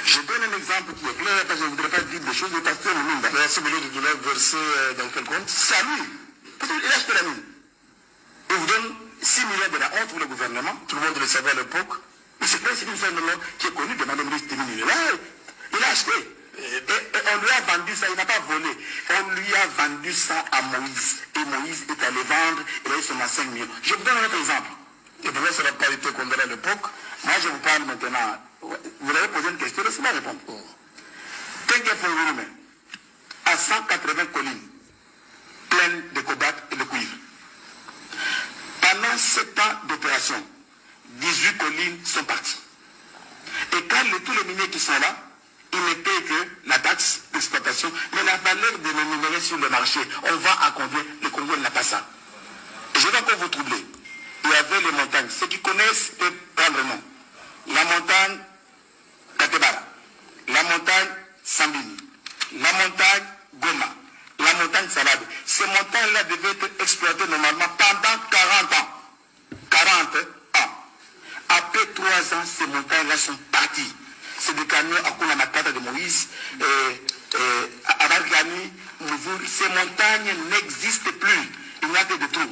Je donne un exemple qui est clair, parce que je ne voudrais pas dire des choses de pasteur Lumumba. 6 millions de dollars versés dans quel compte? C'est à lui. Parce qu'il a acheté la mine. Il vous donne 6 millions de dollars entre le gouvernement, tout le monde le savait à l'époque. Mais c'est pas une femme qui est connue de Mme Christine. Il a acheté. Et on lui a vendu ça, il n'a pas volé. On lui a vendu ça à Moïse. Et Moïse est allé vendre, il a eu son 5 millions. Je vous donne un autre exemple. Et pour ça, ça n'a pas été condamné à l'époque. Moi, je vous parle maintenant. Vous avez posé une question, laissez-moi répondre. Tenke Fongurume, à 180 collines, pleines de cobalt et de cuivre. Pendant 7 ans d'opération, 18 collines sont parties. Et quand tous les miniers qui sont là, ils ne payent que la taxe d'exploitation, mais la valeur de nos minéraux sur le marché, on vend à combien? Le Congo n'a pas ça. Et je vais encore vous troubler. Il y avait les montagnes. Ceux qui connaissent peuvent prendre le nom. La montagne Katebara, la montagne Sambini, la montagne Goma, la montagne Salade. Ces montagnes-là devaient être exploitées normalement pendant 40 ans. 40 ans. Après 3 ans, ces montagnes-là sont parties. C'est des camions à Kuna Matata de Moïse, à Bargani, Mouvouri. Ces montagnes n'existent plus. Il n'y a que des trous.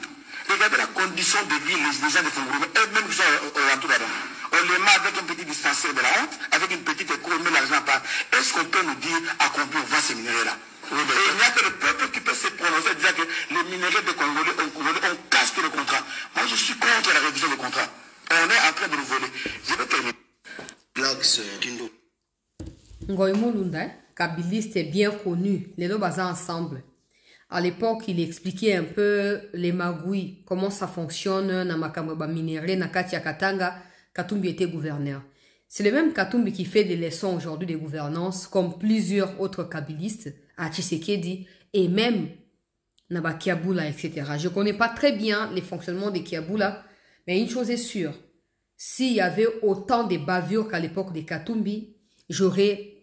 Regardez la condition de vie des gens de Fongourou, eux-mêmes qui sont autour d'eux. On les met avec un petit dispensaire de la honte, avec une petite école, on met l'argent à part. Est-ce qu'on peut nous dire à combien on vend ces minéraux-là? Et il n'y a que le peuple qui peut se prononcer, dire que les minéraux de Congolais, on casse tout le contrat. Moi, je suis contre la révision du contrat. On est en train de nous voler. Je vais terminer. Blax Kindo. Ngoy Mulunda, kabiliste bien connu, les deux basés ensemble. À l'époque, il expliquait un peu les magouilles, comment ça fonctionne, na makambo minéré, na Katia Katanga. Katumbi était gouverneur. C'est le même Katumbi qui fait des leçons aujourd'hui de gouvernance, comme plusieurs autres kabylistes, à Tshisekedi, et même Naba Kiaboula, etc. Je ne connais pas très bien les fonctionnements de Kiaboula, mais une chose est sûre, s'il y avait autant de bavures qu'à l'époque de Katumbi, j'aurais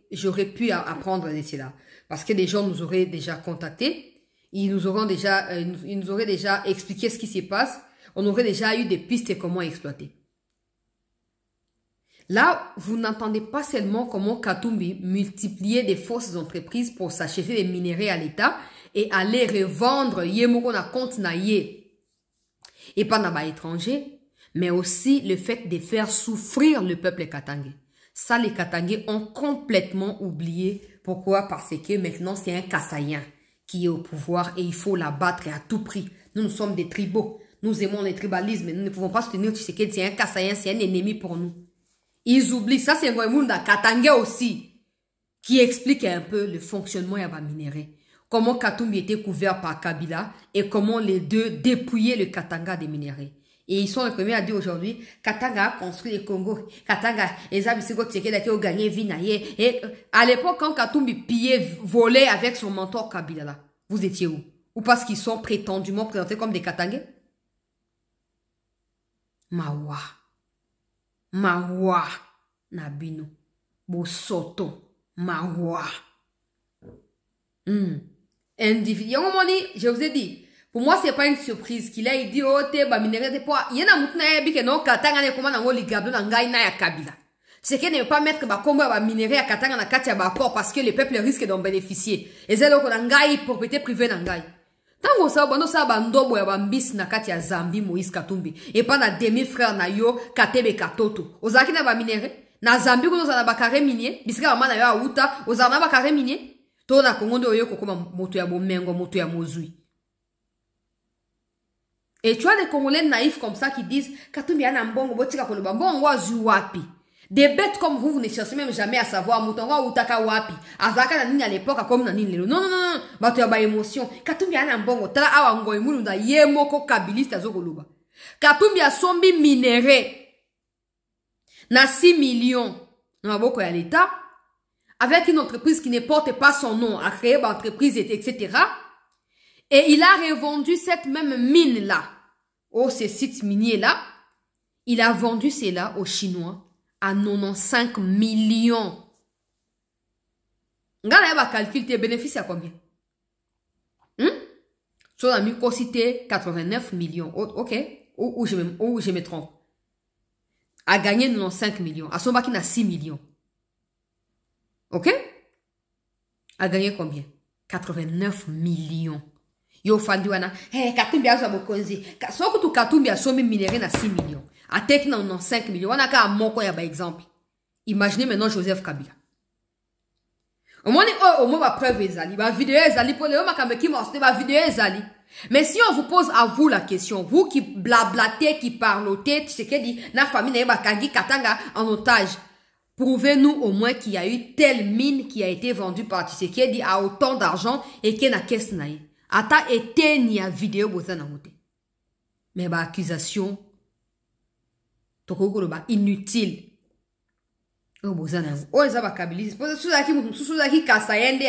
pu apprendre de cela. Parce que des gens nous auraient déjà contactés, ils nous auraient déjà expliqué ce qui se passe, on aurait déjà eu des pistes comment exploiter. Là, vous n'entendez pas seulement comment Katumbi multipliait des fausses entreprises pour s'acheter des minéraux à l'État et aller revendre yemoko na compte na ye et pas na ba étranger, mais aussi le fait de faire souffrir le peuple katangais. Ça, les Katangais ont complètement oublié. Pourquoi? Parce que maintenant, c'est un Kassaïen qui est au pouvoir et il faut l'abattre à tout prix. Nous sommes des tribaux. Nous aimons les tribalismes. Nous ne pouvons pas soutenir Tshisekedi. C'est un Kassaïen, c'est un ennemi pour nous. Ils oublient. Ça, c'est un Ngoïmounda Katanga aussi qui explique un peu le fonctionnement de minéraux. Comment Katumbi était couvert par Kabila et comment les deux dépouillaient le Katanga des minéraux. Et ils sont les premiers à dire aujourd'hui, Katanga a construit le Congo. Katanga, les Abissego Tsekeda qui ont gagné Vinaye. Et à l'époque, quand Katumbi pillait, volait avec son mentor Kabila là, vous étiez où? Ou parce qu'ils sont prétendument présentés comme des Katangais? Mawa. Mawa. Nabino. Bosoto. Mawa. Individu. Je vous ai dit, pour moi, c'est pas une surprise qu'il a dit, oh, te, ba, minéré, te, poa. Y'en a moutina, y'a que non, Katanga, ne, comment, n'ango, ligabdo, n'angaï, na, ya Kabila. C'est qu'elle ne veut pas mettre, ba, combo, ba, minéré, à Katanga, na, katia, ba, accord, parce que les peuples risquent d'en bénéficier. Et c'est donc, n'angaï, propriété privée, n'angaï. Tant qu'on sait, ça, ba, ndobo, ya, ba, mbis, na, katia, Zambi, Moïse, Katumbi. Et pas na demi frère, na, yo, Katebe, Katoto. Ozaki, na, ba, minéré. Na, Zambi, qu'on a, ba, carré minier. Bisika, ma, na, yo, a, Outa. Ozana, ba, carré minier. To, na, Kongo, de, yo, kokoma, moto, ya, bo, mengo, moto, ya, mozui. Et tu as des Congolais naïfs comme ça qui disent Katumbi a nambongo botika koloba mbongo wapi. Des bêtes comme vous ne cherchez même jamais à savoir mutonga utaka wapi. Azaka na nini à l'époque comme na nini lelo. Non non non, bato ya ba émotion. Katumbi a nambongo tala awa ngoi mulu na yemoko kabiliste azokoloba. Katumbi a sombi minéré na 6 millions na maboko ya l'état avec une entreprise qui ne porte pas son nom, a créé une entreprise etc. Et il a revendu cette même mine-là, ces sites miniers-là, il a vendu cela aux Chinois à 95 millions. Regarde, il va calculer tes bénéfices à combien? Sur la microcité, 89 millions. Ok, ou je me trompe. A gagné 95 millions. À son bac, il a 6 millions. Ok? A gagné combien? 89 millions. Yo fandi wana Katumbi azo bokonzi soko tu Katumbi asomi minéré na 6 millions a teki na 5 millions wana ka moko ya ba exemple. Imaginez maintenant Joseph Kabila omoni mo ba preuve ezali ba vidéo ezali pour le makambe ki montre ba vidéo ezali. Mais si on vous pose à vous la question, vous qui blablatez, qui parlotez, tu sais que dit na famille na ba kangi Katanga en otage, prouvez-nous au moins qu'il y a eu telle mine qui a été vendue par Tshisekedi à autant d'argent et qu'il y a na caisse naïe. Ata été ni a vidéo bozana moté. Mais ba accusation tokoko ba inutile. O bozana. O ezaba kabilis. Suzaki kasayende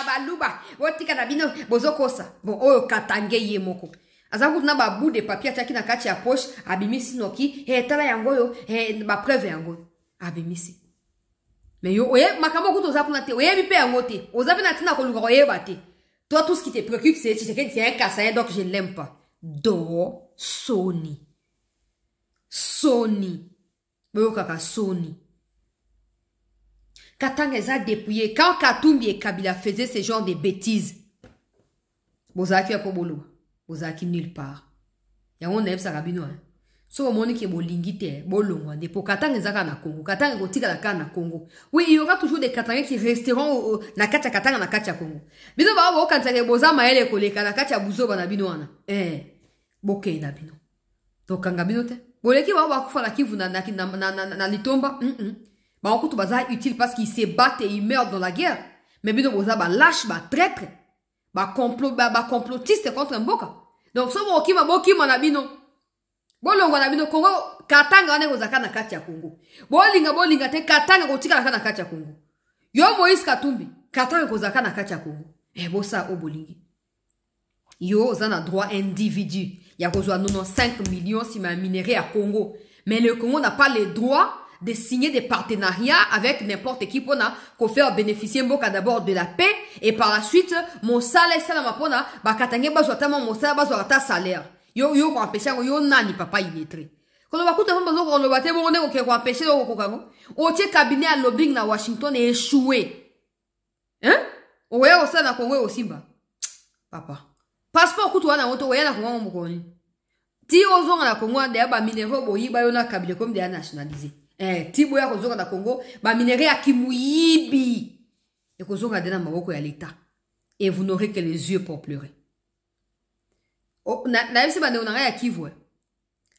baluba. Wotika na bino bozokosa. Bon o katange yemoko. Azaku na ba bout de papier ataki na kati ya poche abimisi noki tala yango yo ba preuve yango. Abimisi. Mais yo oye makambo kuto zapuna te. Oye bipe yango te. Ozape na tina ko luga oye bate. Toi, tout ce qui te préoccupe, c'est un cassaïen, donc je ne l'aime pas. Do, Sony. Sony. Sony. Katanga les a dépouillés. Quand Katumbi et Kabila faisaient ce genre de bêtises, Bozaki a Kobolo. Bozaki nulle part. Il y a un neb sarabino. So, mon qui est bolingité, bolongwande. Pour Katanga les a na Congo. Katanga gotika la kana Congo. Oui, il y aura toujours des Katangais qui resteront na katia Katanga na katia Congo. Bino ba bo kantake boza maele koleka na katia buzo bana bino wana. Boke na bino. To kanga bino te. Boleki ba kufa la kivu na litomba. Ba okutu baza utile parce qu'ils se battent et ils meurent dans la guerre. Mais bino boza ba lâche ba traître. Ba complotiste contre Mboka. Donc so bo kima na bino. Bolongo na bino Congo Katanga wane kozaka na kati ya Congo. Bolinga te Katanga kotika na kati ya Congo. Yo Moïse Katumbi Katanga kozaka na kati ya Congo. Bosa o bolingi. Yo zana droit individu. Ya kozwa 95 millions si ma minéré à Congo. Mais le Congo n'a pas le droit de signer des partenariats avec n'importe qui pour faire bénéficier Mboka d'abord de la paix et par la suite mon salaire salamapona ba Katanga bazwa tama mon salaire bazwa ta salaire. Yo ko empêcher yo nani papa illettré. Quand on va kuta mbazo ko lo bate bo ne ko empêcher ko kango. O tie cabinet à lobbying na Washington est échoué. O ya osa na Congo osimba. Papa. Passeport kutu wana moto o ya na Congo mukoni. Ti ozonga na Congo de ba minéraux bo yiba yo na cabinet comme de nationalisé. Ti boya ko zonga na Congo ba minéraux ya kimuyibi. Et ko zonga de na maboko ya l'état. Et vous n'aurez que les yeux pour pleurer. Na yebisi bande onanga ya Kivu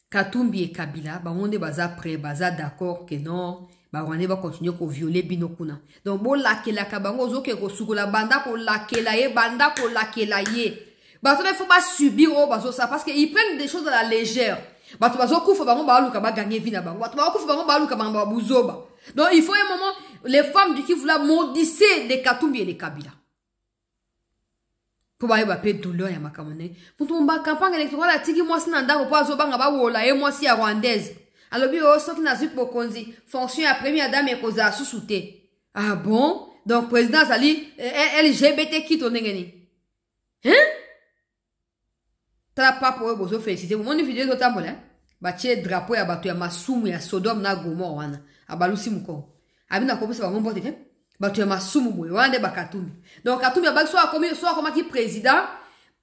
Katumbi et Kabila bangonde baza prêt baza d'accord que non ba rwande ba continuer ko violer bino kuna donc bo lakela ka bango ozoke ko sukola banda ko lakela ye banda ko lakela ye ba to faut pas subir bazo ça parce que ils prennent des choses à la légère Bato bazo kufa bango ba luka ba gagner vie na bango. Bato ba kufa bango ba luka bango ba buzoba. Donc il faut un moment les femmes du Kivu là maudissaient les Katumbi et les Kabila. Pour ba yeba pe douleur ya makamone. Pour ton ba campagne électorale a tiki moi sinanda ko pa zo banga ba wola e moi si ya rwandaise. Alors bi o soki na zup bokonzi fonction ya première dame e koza susute. Ah bon? Donc président Zali LGBT qui ton ngeni. Hein? T'as pas pour eux bozo féliciter. Mon vidéo de tambola. Ba tie drapeau ya bato ya masumu ya Sodome na Gomorrhe wana. Abalusi muko. Abina ko pesa ba ngombo te. Bato ya masumu boy wande ba Katumbi. Donc Katumbi ba so comme qui président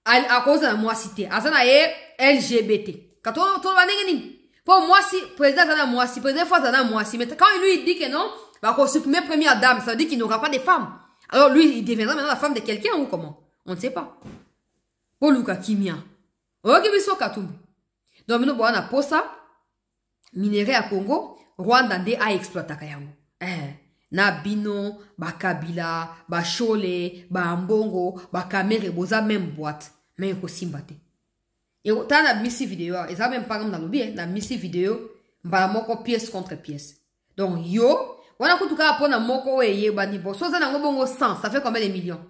à cause de moi cité. Azana e LGBT. Kato to ba ngeni. Pour moi si président zana moi si président fois zana moi si mais quand lui dit que non, bah qu'on supprimer première dame, ça veut dire qu'il n'aura pas de femme. Alors lui il deviendra maintenant la femme de quelqu'un ou comment? On ne sait pas. Pour Luka Kimia. OK biso Katumbi. Donc nous boana posa minerai à Congo, Rwanda nde a exploité kayango. Na bino, ba Kabila, ba Chole, ba Mbongo, ba Kamere boza même boîte, mais ko simbate. Et autant na misi vidéo, et ça même pas comme dans le bien, na misi vidéo, ba moko pièce contre pièce. Donc yo, wana kutuka pona moko weye bani bo, so za na bongo 100, ça fait combien de millions?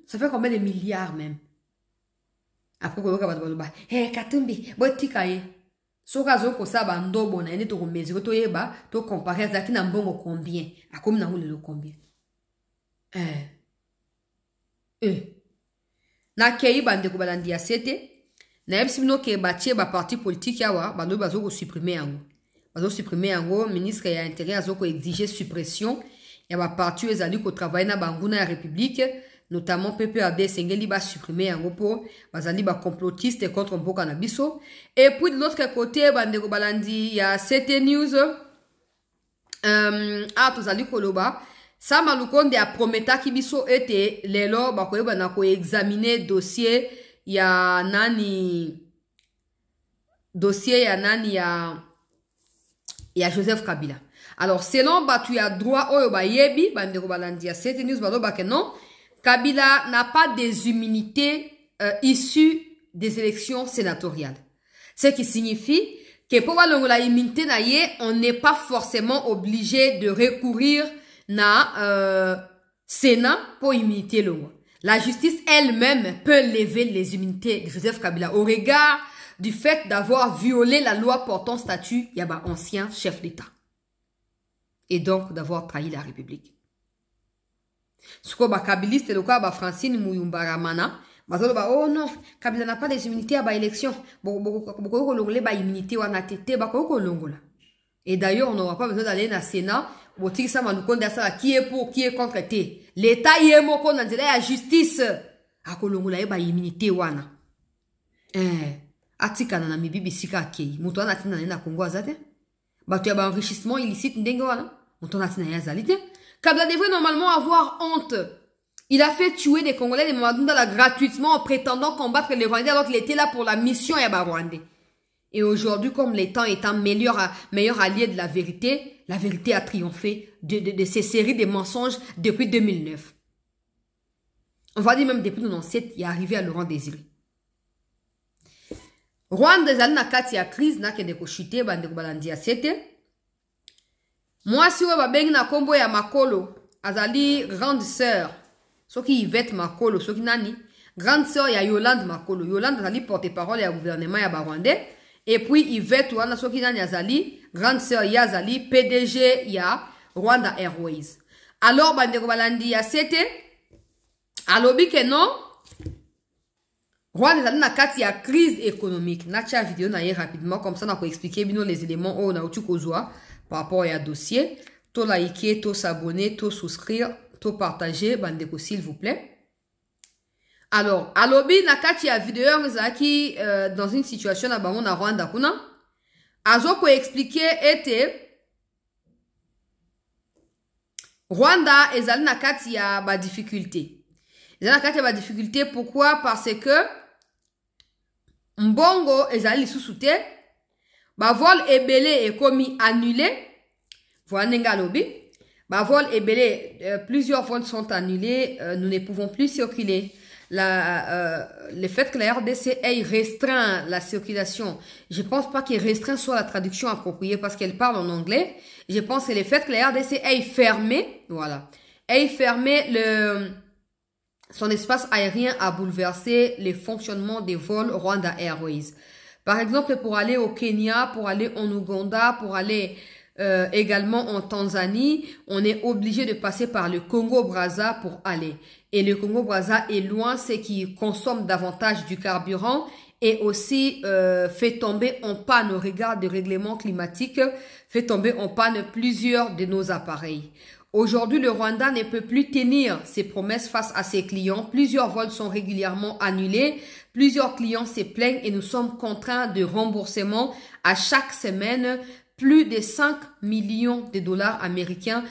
Ça fait combien de milliards même? Après ko yoka ba, Katumbi, botika ye. Soka zoko saba ndobo na ene to komezi to yeba to comparer zaki na mbongo combien akomi na le combien na kei bande ko balandi ya sete na yebisi bino ke batie ba parti politique yawa bando bazoko supprimer yango ministre ya intérieur azoko exiger suppression ya ba parti ezali ko travailler na banguna ya république notamment PPAD Sengeli va supprimer yango po bazali ba complotiste contre mboka na biso. Et puis de l'autre côté bandeko balandi ya CT News tozali koloba sa malukonde a prometa ki biso ete lelo ba koyeba na ko examiner dossier ya nani ya Joseph Kabila. Alors selon batu ya droit oyo ba yebi bandeko balandi ya CT News baloba ke non Kabila n'a pas des immunités issues des élections sénatoriales. Ce qui signifie que pour la immunité on n'est pas forcément obligé de recourir na Sénat pour immunité longue. La justice elle-même peut lever les immunités de Joseph Kabila au regard du fait d'avoir violé la loi portant statut yaba ancien chef d'État. Et donc d'avoir trahi la République. Ce que ba kabiliste le quoi Francine Muyumbaramana bazolo ba oh non Kabila n'a pas des immunités à ba élection boko longole ba immunité wana tete ba ko longola. Et d'ailleurs on n'aura pas besoin d'aller na Sénat botiki ça manukonda ça qui est pour qui est contre té l'état yemo ko na nzela ya justice akolongola ba immunité wana atika na mibibi sika kei muto na tina na Congo azate ba tu ba enrichissement illicite ndenge wana muto na tina ya zalité. Kabila devrait normalement avoir honte. Il a fait tuer des Congolais de Mamadou gratuitement en prétendant combattre les Rwandais alors qu'il était là pour la mission Yaba Rwandais. Et aujourd'hui, comme les temps étant meilleur allié de la vérité a triomphé de ces séries de mensonges depuis 2009. On va dire même depuis 1997, il est arrivé à Laurent Désiré. Rwanda zali na kati ya crise na kende ko chuter bande ko balandi ya sete. Moi, si vous avez na combo ya Makolo, azali grande sœur, ce qui Yvette Makolo, ce qui nani, grande sœur ya Yolande Makolo. Yolande azali porte-parole ya gouvernement ya Rwandais. Et puis Yvette wana ce qui nani azali, grande sœur ya azali PDG ya Rwanda Airways. Alors bandeko balandi ya sete, alobi ke non, Rwanda azali na kati ya crise économique. Nacha vidéo na ye rapidement comme ça na ko expliquer bino les éléments o na utu kozwa. Par rapport à dossier, to liker, to s'abonner, to souscrire, to partager, bandeko s'il vous plaît. Alors, alobi nakati ya vidéo ngzaki dans une situation na bango na Rwanda kuna, azoko expliquer ete Rwanda ezali nakati ya ba difficulté. Ezali nakati ya ba difficulté pourquoi? Parce que mbongo ezali lisusu te. Ba vol ebele est commis annulé. Voilà nenga lobi. Ba vol ebele plusieurs vols sont annulés. Nous ne pouvons plus circuler. le fait que la RDC ait restreint la circulation, je pense pas qu'il restreint soit la traduction appropriée parce qu'elle parle en anglais. Je pense que le fait que la RDC ait fermé, voilà, ait fermé son espace aérien a bouleversé le fonctionnement des vols Rwanda Airways. Par exemple, pour aller au Kenya, pour aller en Ouganda, pour aller également en Tanzanie, on est obligé de passer par le Congo-Brazza pour aller. Et le Congo-Brazza est loin, c'est qui consomme davantage du carburant et aussi fait tomber en panne au regard des règlements climatiques, fait tomber en panne plusieurs de nos appareils. Aujourd'hui, le Rwanda ne peut plus tenir ses promesses face à ses clients. Plusieurs vols sont régulièrement annulés. Plusieurs clients se plaignent et nous sommes contraints de remboursement à chaque semaine. Plus de 5 millions de dollars américains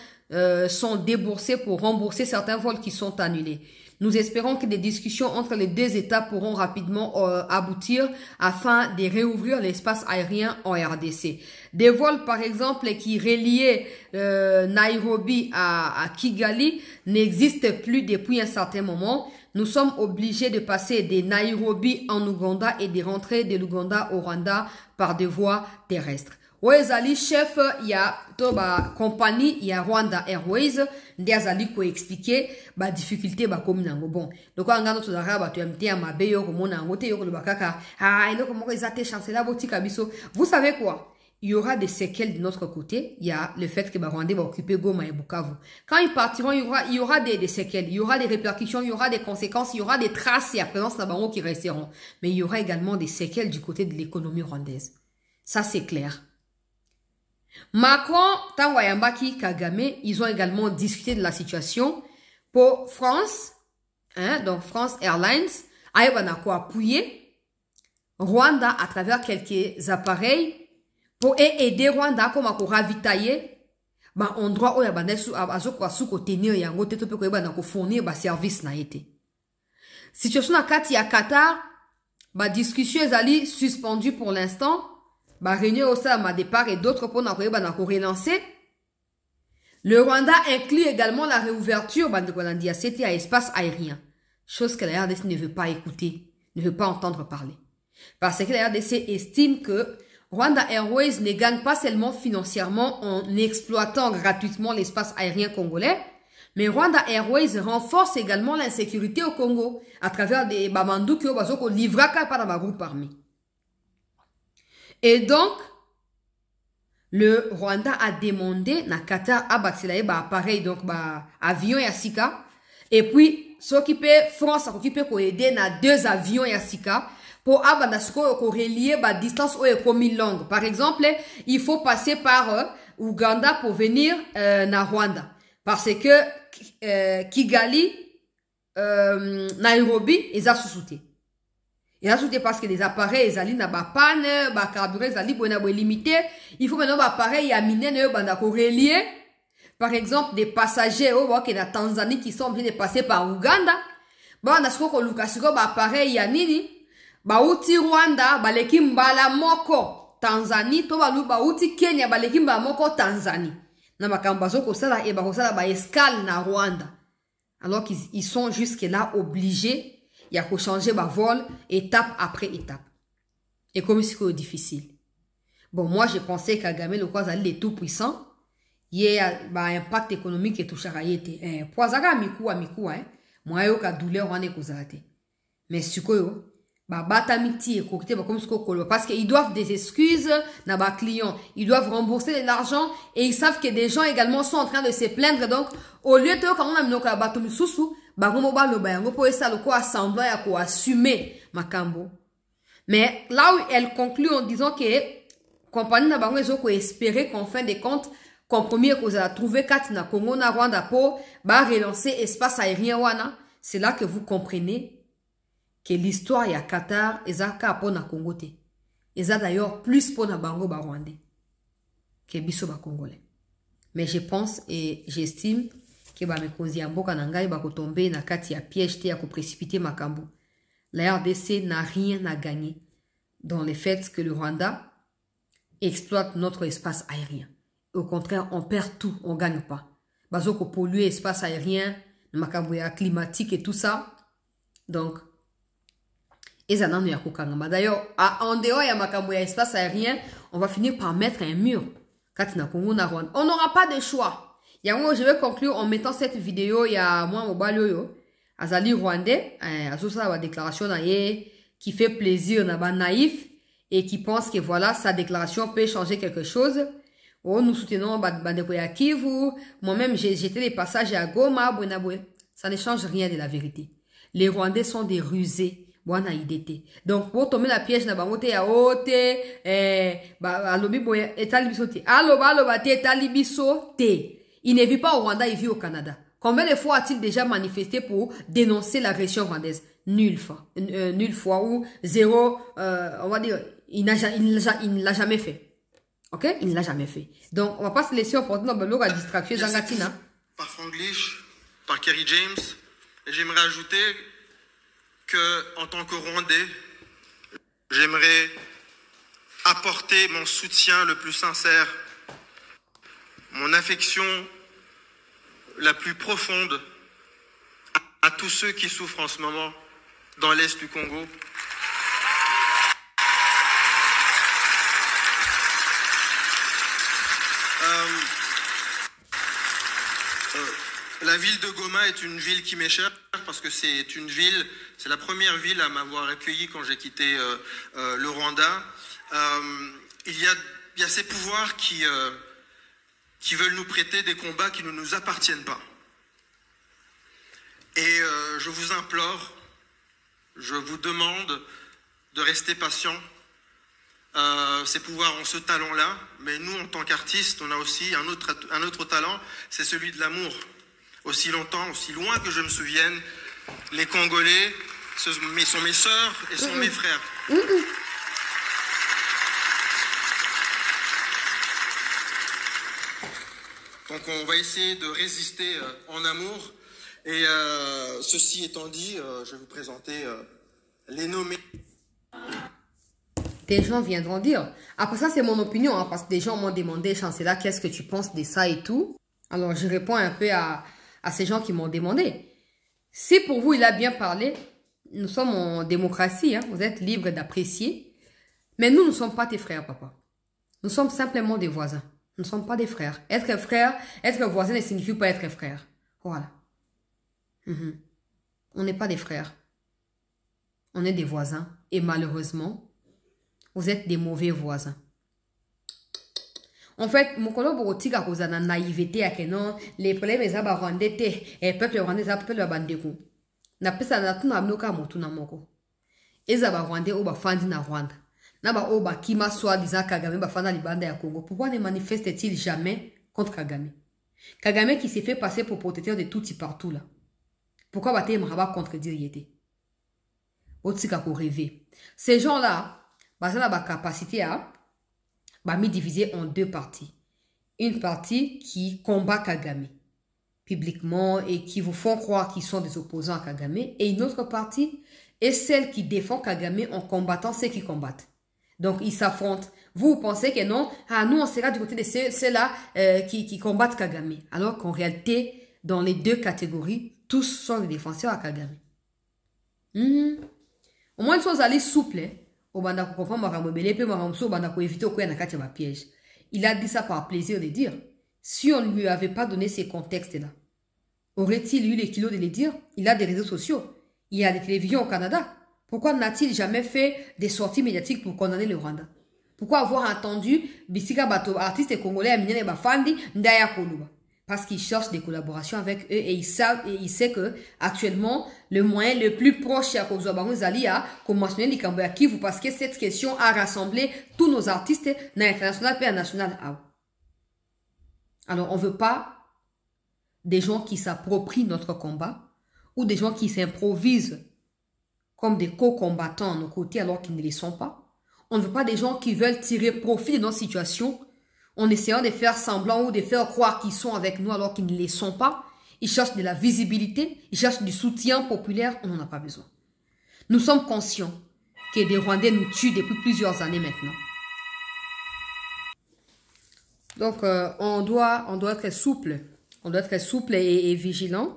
sont déboursés pour rembourser certains vols qui sont annulés. Nous espérons que des discussions entre les deux États pourront rapidement aboutir afin de réouvrir l'espace aérien en RDC. Des vols, par exemple, qui reliaient Nairobi à Kigali n'existent plus depuis un certain moment. Nous sommes obligés de passer de Nairobi en Ouganda et de rentrer de l'Ouganda au Rwanda par des voies terrestres. Wezali chef ya to ba compagnie ya Rwanda Airways ndi azali ko expliquer ba difficulté ba komi nango bon donc ngano to dara ba to mtia mabe yo ko mona ngote yo ko ba kaka ilo ko moko ezate chancela botika biso. Vous savez quoi, il y aura des séquelles de notre côté. Il y a le fait que ba Rwanda va occuper Goma et Bukavu. Quand ils partiront, il y aura des séquelles, il y aura des répercussions, il y aura des conséquences, il y aura des traces et à présence là bango qui resteront, mais il y aura également des séquelles du côté de l'économie rwandaise. Ça c'est clair. Macron, Tangwayambaki, Kagame, ils ont également discuté de la situation pour France, hein, donc France Airlines, Aïbanako appuyer Rwanda à travers quelques appareils pour aider Rwanda comme à ravitailler bah endroit où yabanda sous azokwa sous ko tenir yango te to pe ko yabanda ko fournir ba service na été. Situation na kati ya Qatar, bah discussion ezali suspendue pour l'instant. Bah, réunion au sein de départ et d'autres pour nous relancer. Le Rwanda inclut également la réouverture de espace aérien. Chose que la RDC ne veut pas écouter, ne veut pas entendre parler. Parce que la RDC estime que Rwanda Airways ne gagne pas seulement financièrement en exploitant gratuitement l'espace aérien congolais, mais Rwanda Airways renforce également l'insécurité au Congo à travers des babandou qui ont livré par la groupe armée. Et donc, le Rwanda a demandé na Qatar à bâtir ba appareil donc ba avion Yasika et puis s'occuper France a occupé ko aider na 2 avions Yasika pour abandasco ko relier ba distance ou est longue. Par exemple, il faut passer par Ouganda pour venir na Rwanda parce que Kigali Nairobi ils a sous-souté. Et là, tout est parce que les appareils, ils allaient na ba panne, ba carburant, ils allaient bon limité. Il faut maintenant ba appareil à miner ne banda ko relier. Par exemple, des passagers au qui na Tanzanie qui sont obligés de passer par Ouganda. Ba na ko lukasiko ba appareil ya nini? Ba uti Rwanda, ba leki mbala moko Tanzanie, to ba lu ba uti Kenya, ba leki mbala moko Tanzanie. Na makamba zoko sala e ba ko sala ba escale na Rwanda. Alors qu'ils sont jusque là obligés. Il y a qu'à changer ma vol étape après étape. Et comme c'est difficile. Bon, moi, je pensais qu'Agame, le quoi, il est tout puissant. Il y a un impact économique qui touche à Rayete. Poisaga miku, hein. Moi, il y a douleur, on est causé. Mais ce que batamiti et côté comme ce que parce qu'ils doivent des excuses na ba clients, ils doivent rembourser de l'argent et ils savent que des gens également sont en train de se plaindre. Donc au lieu de quand on a mis nos bateau sous bagomo ba lo ba yango po esa lo ko assembler ya ko assumer makambo. Mais là où elle conclut en disant que compagnie na bango ezo ko espérer qu'en fin de compte compromis que vous avez trouvé kat na Congo na Rwanda pour ba relancer espace aérien wana, c'est là que vous comprenez que l'histoire ya Qatar ezaka pour na Congo te. Eza d'ailleurs plus pour na bango ba Rwandais que biso ba Congolais. Mais je pense et j'estime que ba mekonzi ya mboka na ngai ba ko tomber na kati ya piège te ya ko précipiter makambo. La RDC n'a rien à gagner dans le fait que le Rwanda exploite notre espace aérien. Au contraire, on perd tout, on gagne pas. Bazo ko polluer espace aérien, makambo ya climatique et tout ça. Donc, d'ailleurs, en dehors, il y a Makambo, il y a espace aérien, on va finir par mettre un mur. On n'aura pas de choix. Je vais conclure en mettant cette vidéo. Il y a moi, Mobalio, Azali Rwandais, la déclaration qui fait plaisir, naïf, et qui pense que voilà, sa déclaration peut changer quelque chose. Oh, nous soutenons Bandeko ya Kivu. Moi-même, j'ai jeté des passages à Goma, Buenaboué. Ça ne change rien de la vérité. Les Rwandais sont des rusés. Donc, pour tomber la piège, na bangote ya ote, alobi boya, etalibisote. Il ne vit pas au Rwanda, il vit au Canada. Combien de fois a-t-il déjà manifesté pour dénoncer l'agression rwandaise? Nulle fois ou zéro, on va dire, il ne l'a jamais fait. Ok? Il ne l'a jamais fait. Donc, on va pas se laisser emporter dans le la distraction d'Angatina. Par Franglish, par Kerry James, et j'aimerais ajouter que, en tant que Rwandais, j'aimerais apporter mon soutien le plus sincère, mon affection la plus profonde à tous ceux qui souffrent en ce moment dans l'Est du Congo. La ville de Goma est une ville qui m'est chère parce que c'est la première ville à m'avoir accueilli quand j'ai quitté le Rwanda. Il y a ces pouvoirs qui veulent nous prêter des combats qui ne nous appartiennent pas. Et je vous implore, je vous demande de rester patient. Ces pouvoirs ont ce talent-là, mais nous, en tant qu'artistes, on a aussi un autre talent, c'est celui de l'amour. Aussi longtemps, aussi loin que je me souvienne, les Congolais sont mes sœurs et sont mes frères. Donc on va essayer de résister en amour. Et ceci étant dit, je vais vous présenter les nommés. Des gens viendront dire. Après ça, c'est mon opinion, hein, parce que des gens m'ont demandé, Chancela, qu'est-ce que tu penses de ça et tout. Alors, je réponds un peu à ces gens qui m'ont demandé. Si pour vous, il a bien parlé, nous sommes en démocratie, hein, vous êtes libre d'apprécier. Mais nous ne sommes pas tes frères, papa. Nous sommes simplement des voisins. Nous ne sommes pas des frères. Être voisin ne signifie pas être frère. Voilà. On n'est pas des frères. On est des voisins. Et malheureusement, vous êtes des mauvais voisins. En fait, mon collègue Borotika a causé une naïveté à que non, les problèmes sont rwandais et peuple rwandais est peuple rwandais. Na pesa na tuna mnoka motu na moko. Eza ba rwandais oba fandi na Rwanda. Na ba oba kima soit disant Kagame ba fanda libanda ya Congo. Pourquoi ne manifeste-t-il jamais contre Kagame? Kagame qui s'est fait passer pour protecteur de tout partout là. Pourquoi ba te maraba contredire yete? Otika ko rêver. Ces gens-là, bah ça a la capacité à diviser en deux parties. Une partie qui combat Kagame publiquement et qui vous font croire qu'ils sont des opposants à Kagame, et une autre partie est celle qui défend Kagame en combattant ceux qui combattent. Donc ils s'affrontent. Vous pensez que non, nous on sera du côté de ceux-là qui combattent Kagame, alors qu'en réalité, dans les deux catégories, tous sont des défenseurs à Kagame. Au moins ils sont allés souples. Il a dit ça par plaisir de dire. Si on ne lui avait pas donné ces contextes-là, aurait-il eu les kilos de les dire? Il a des réseaux sociaux. Il y a des télévisions au Canada. Pourquoi n'a-t-il jamais fait des sorties médiatiques pour condamner le Rwanda? Pourquoi avoir entendu Bissika Bato, artiste congolais, Aminene Bafandi, Ndaya Koluba? Parce qu'il cherche des collaborations avec eux et il sait que actuellement le moyen le plus proche à Kozobango Zalia, comme mentionné Likambo Kivu, parce que cette question a rassemblé tous nos artistes international et national. Alors on ne veut pas des gens qui s'approprient notre combat ou des gens qui s'improvisent comme des co-combattants à nos côtés alors qu'ils ne les sont pas. On ne veut pas des gens qui veulent tirer profit de notre situation en essayant de faire semblant ou de faire croire qu'ils sont avec nous alors qu'ils ne les sont pas. Ils cherchent de la visibilité, ils cherchent du soutien populaire, on n'en a pas besoin. Nous sommes conscients que des Rwandais nous tuent depuis plusieurs années maintenant. Donc, on doit être souple. On doit être souple et vigilant.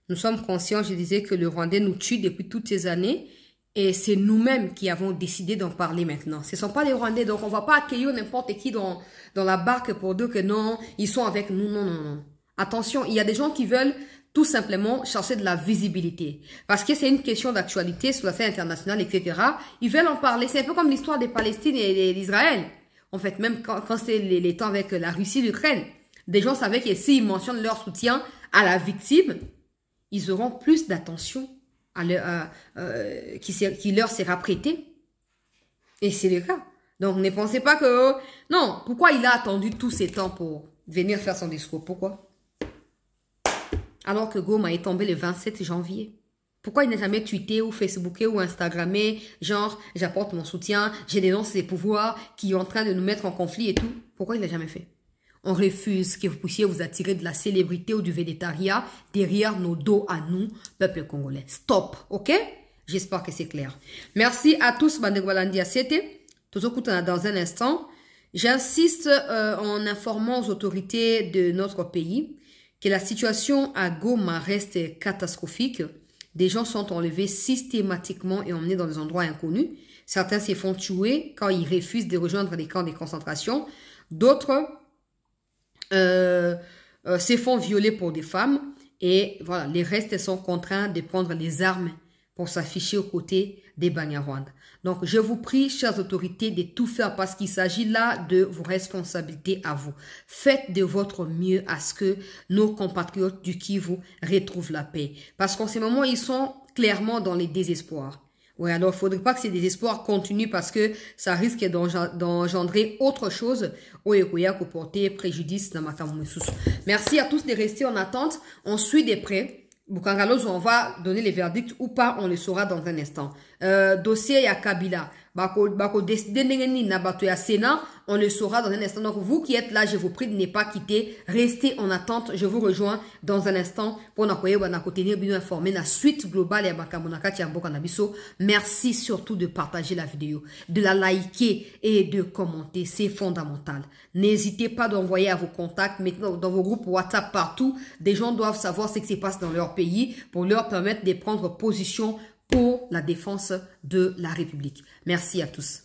Nous sommes conscients, je disais, que le Rwandais nous tue depuis toutes ces années. Et c'est nous-mêmes qui avons décidé d'en parler maintenant. Ce ne sont pas les Rwandais. Donc, on ne va pas accueillir n'importe qui dans la barque pour dire que non, ils sont avec nous. Non, non, non. Attention, il y a des gens qui veulent tout simplement chercher de la visibilité. Parce que c'est une question d'actualité sur la scène internationale, etc. Ils veulent en parler. C'est un peu comme l'histoire des Palestine et d'Israël. En fait, même quand c'est les temps avec la Russie, l'Ukraine, des gens savaient que s'ils mentionnent leur soutien à la victime, ils auront plus d'attention qui leur sera prêté. Et c'est le cas. Donc, ne pensez pas que... Non, pourquoi il a attendu tous ces temps pour venir faire son discours? Pourquoi? Alors que Goma est tombé le 27 janvier. Pourquoi il n'a jamais tweeté ou Facebooké ou Instagrammé, genre, j'apporte mon soutien, je dénonce les pouvoirs qui sont en train de nous mettre en conflit et tout? Pourquoi il n'a jamais fait? On refuse que vous puissiez vous attirer de la célébrité ou du végétariat derrière nos dos à nous, peuple congolais. Stop, ok? J'espère que c'est clair. Merci à tous, Bandegwalandia. C'était toujours dans un instant. J'insiste en informant aux autorités de notre pays que la situation à Goma reste catastrophique. Des gens sont enlevés systématiquement et emmenés dans des endroits inconnus. Certains se font tuer quand ils refusent de rejoindre les camps de concentration. D'autres se font violer pour des femmes. Et voilà, les restes sont contraints de prendre les armes pour s'afficher aux côtés des Banyarwanda. Donc, je vous prie, chères autorités, de tout faire parce qu'il s'agit là de vos responsabilités à vous. Faites de votre mieux à ce que nos compatriotes du Kivu retrouvent la paix. Parce qu'en ce moment, ils sont clairement dans les désespoirs. Oui, alors il ne faudrait pas que ces désespoirs continuent parce que ça risque d'engendrer autre chose au Ekoya pour porter préjudice dans ma Kamususu. Merci à tous de rester en attente. On suit de près. Bukangalos, on va donner les verdicts ou pas, on le saura dans un instant. Dossier à Kabila. Bako décider na bato ya Sénat, on le saura dans un instant. Donc vous qui êtes là, je vous prie de ne pas quitter, restez en attente. Je vous rejoins dans un instant pour nous bien informer la suite globale et bakamonaka tiambo kanabiso. Merci surtout de partager la vidéo, de la liker et de commenter, c'est fondamental. N'hésitez pas d'envoyer à vos contacts, maintenant dans vos groupes WhatsApp partout. Des gens doivent savoir ce qui se passe dans leur pays pour leur permettre de prendre position pour la défense de la République. Merci à tous.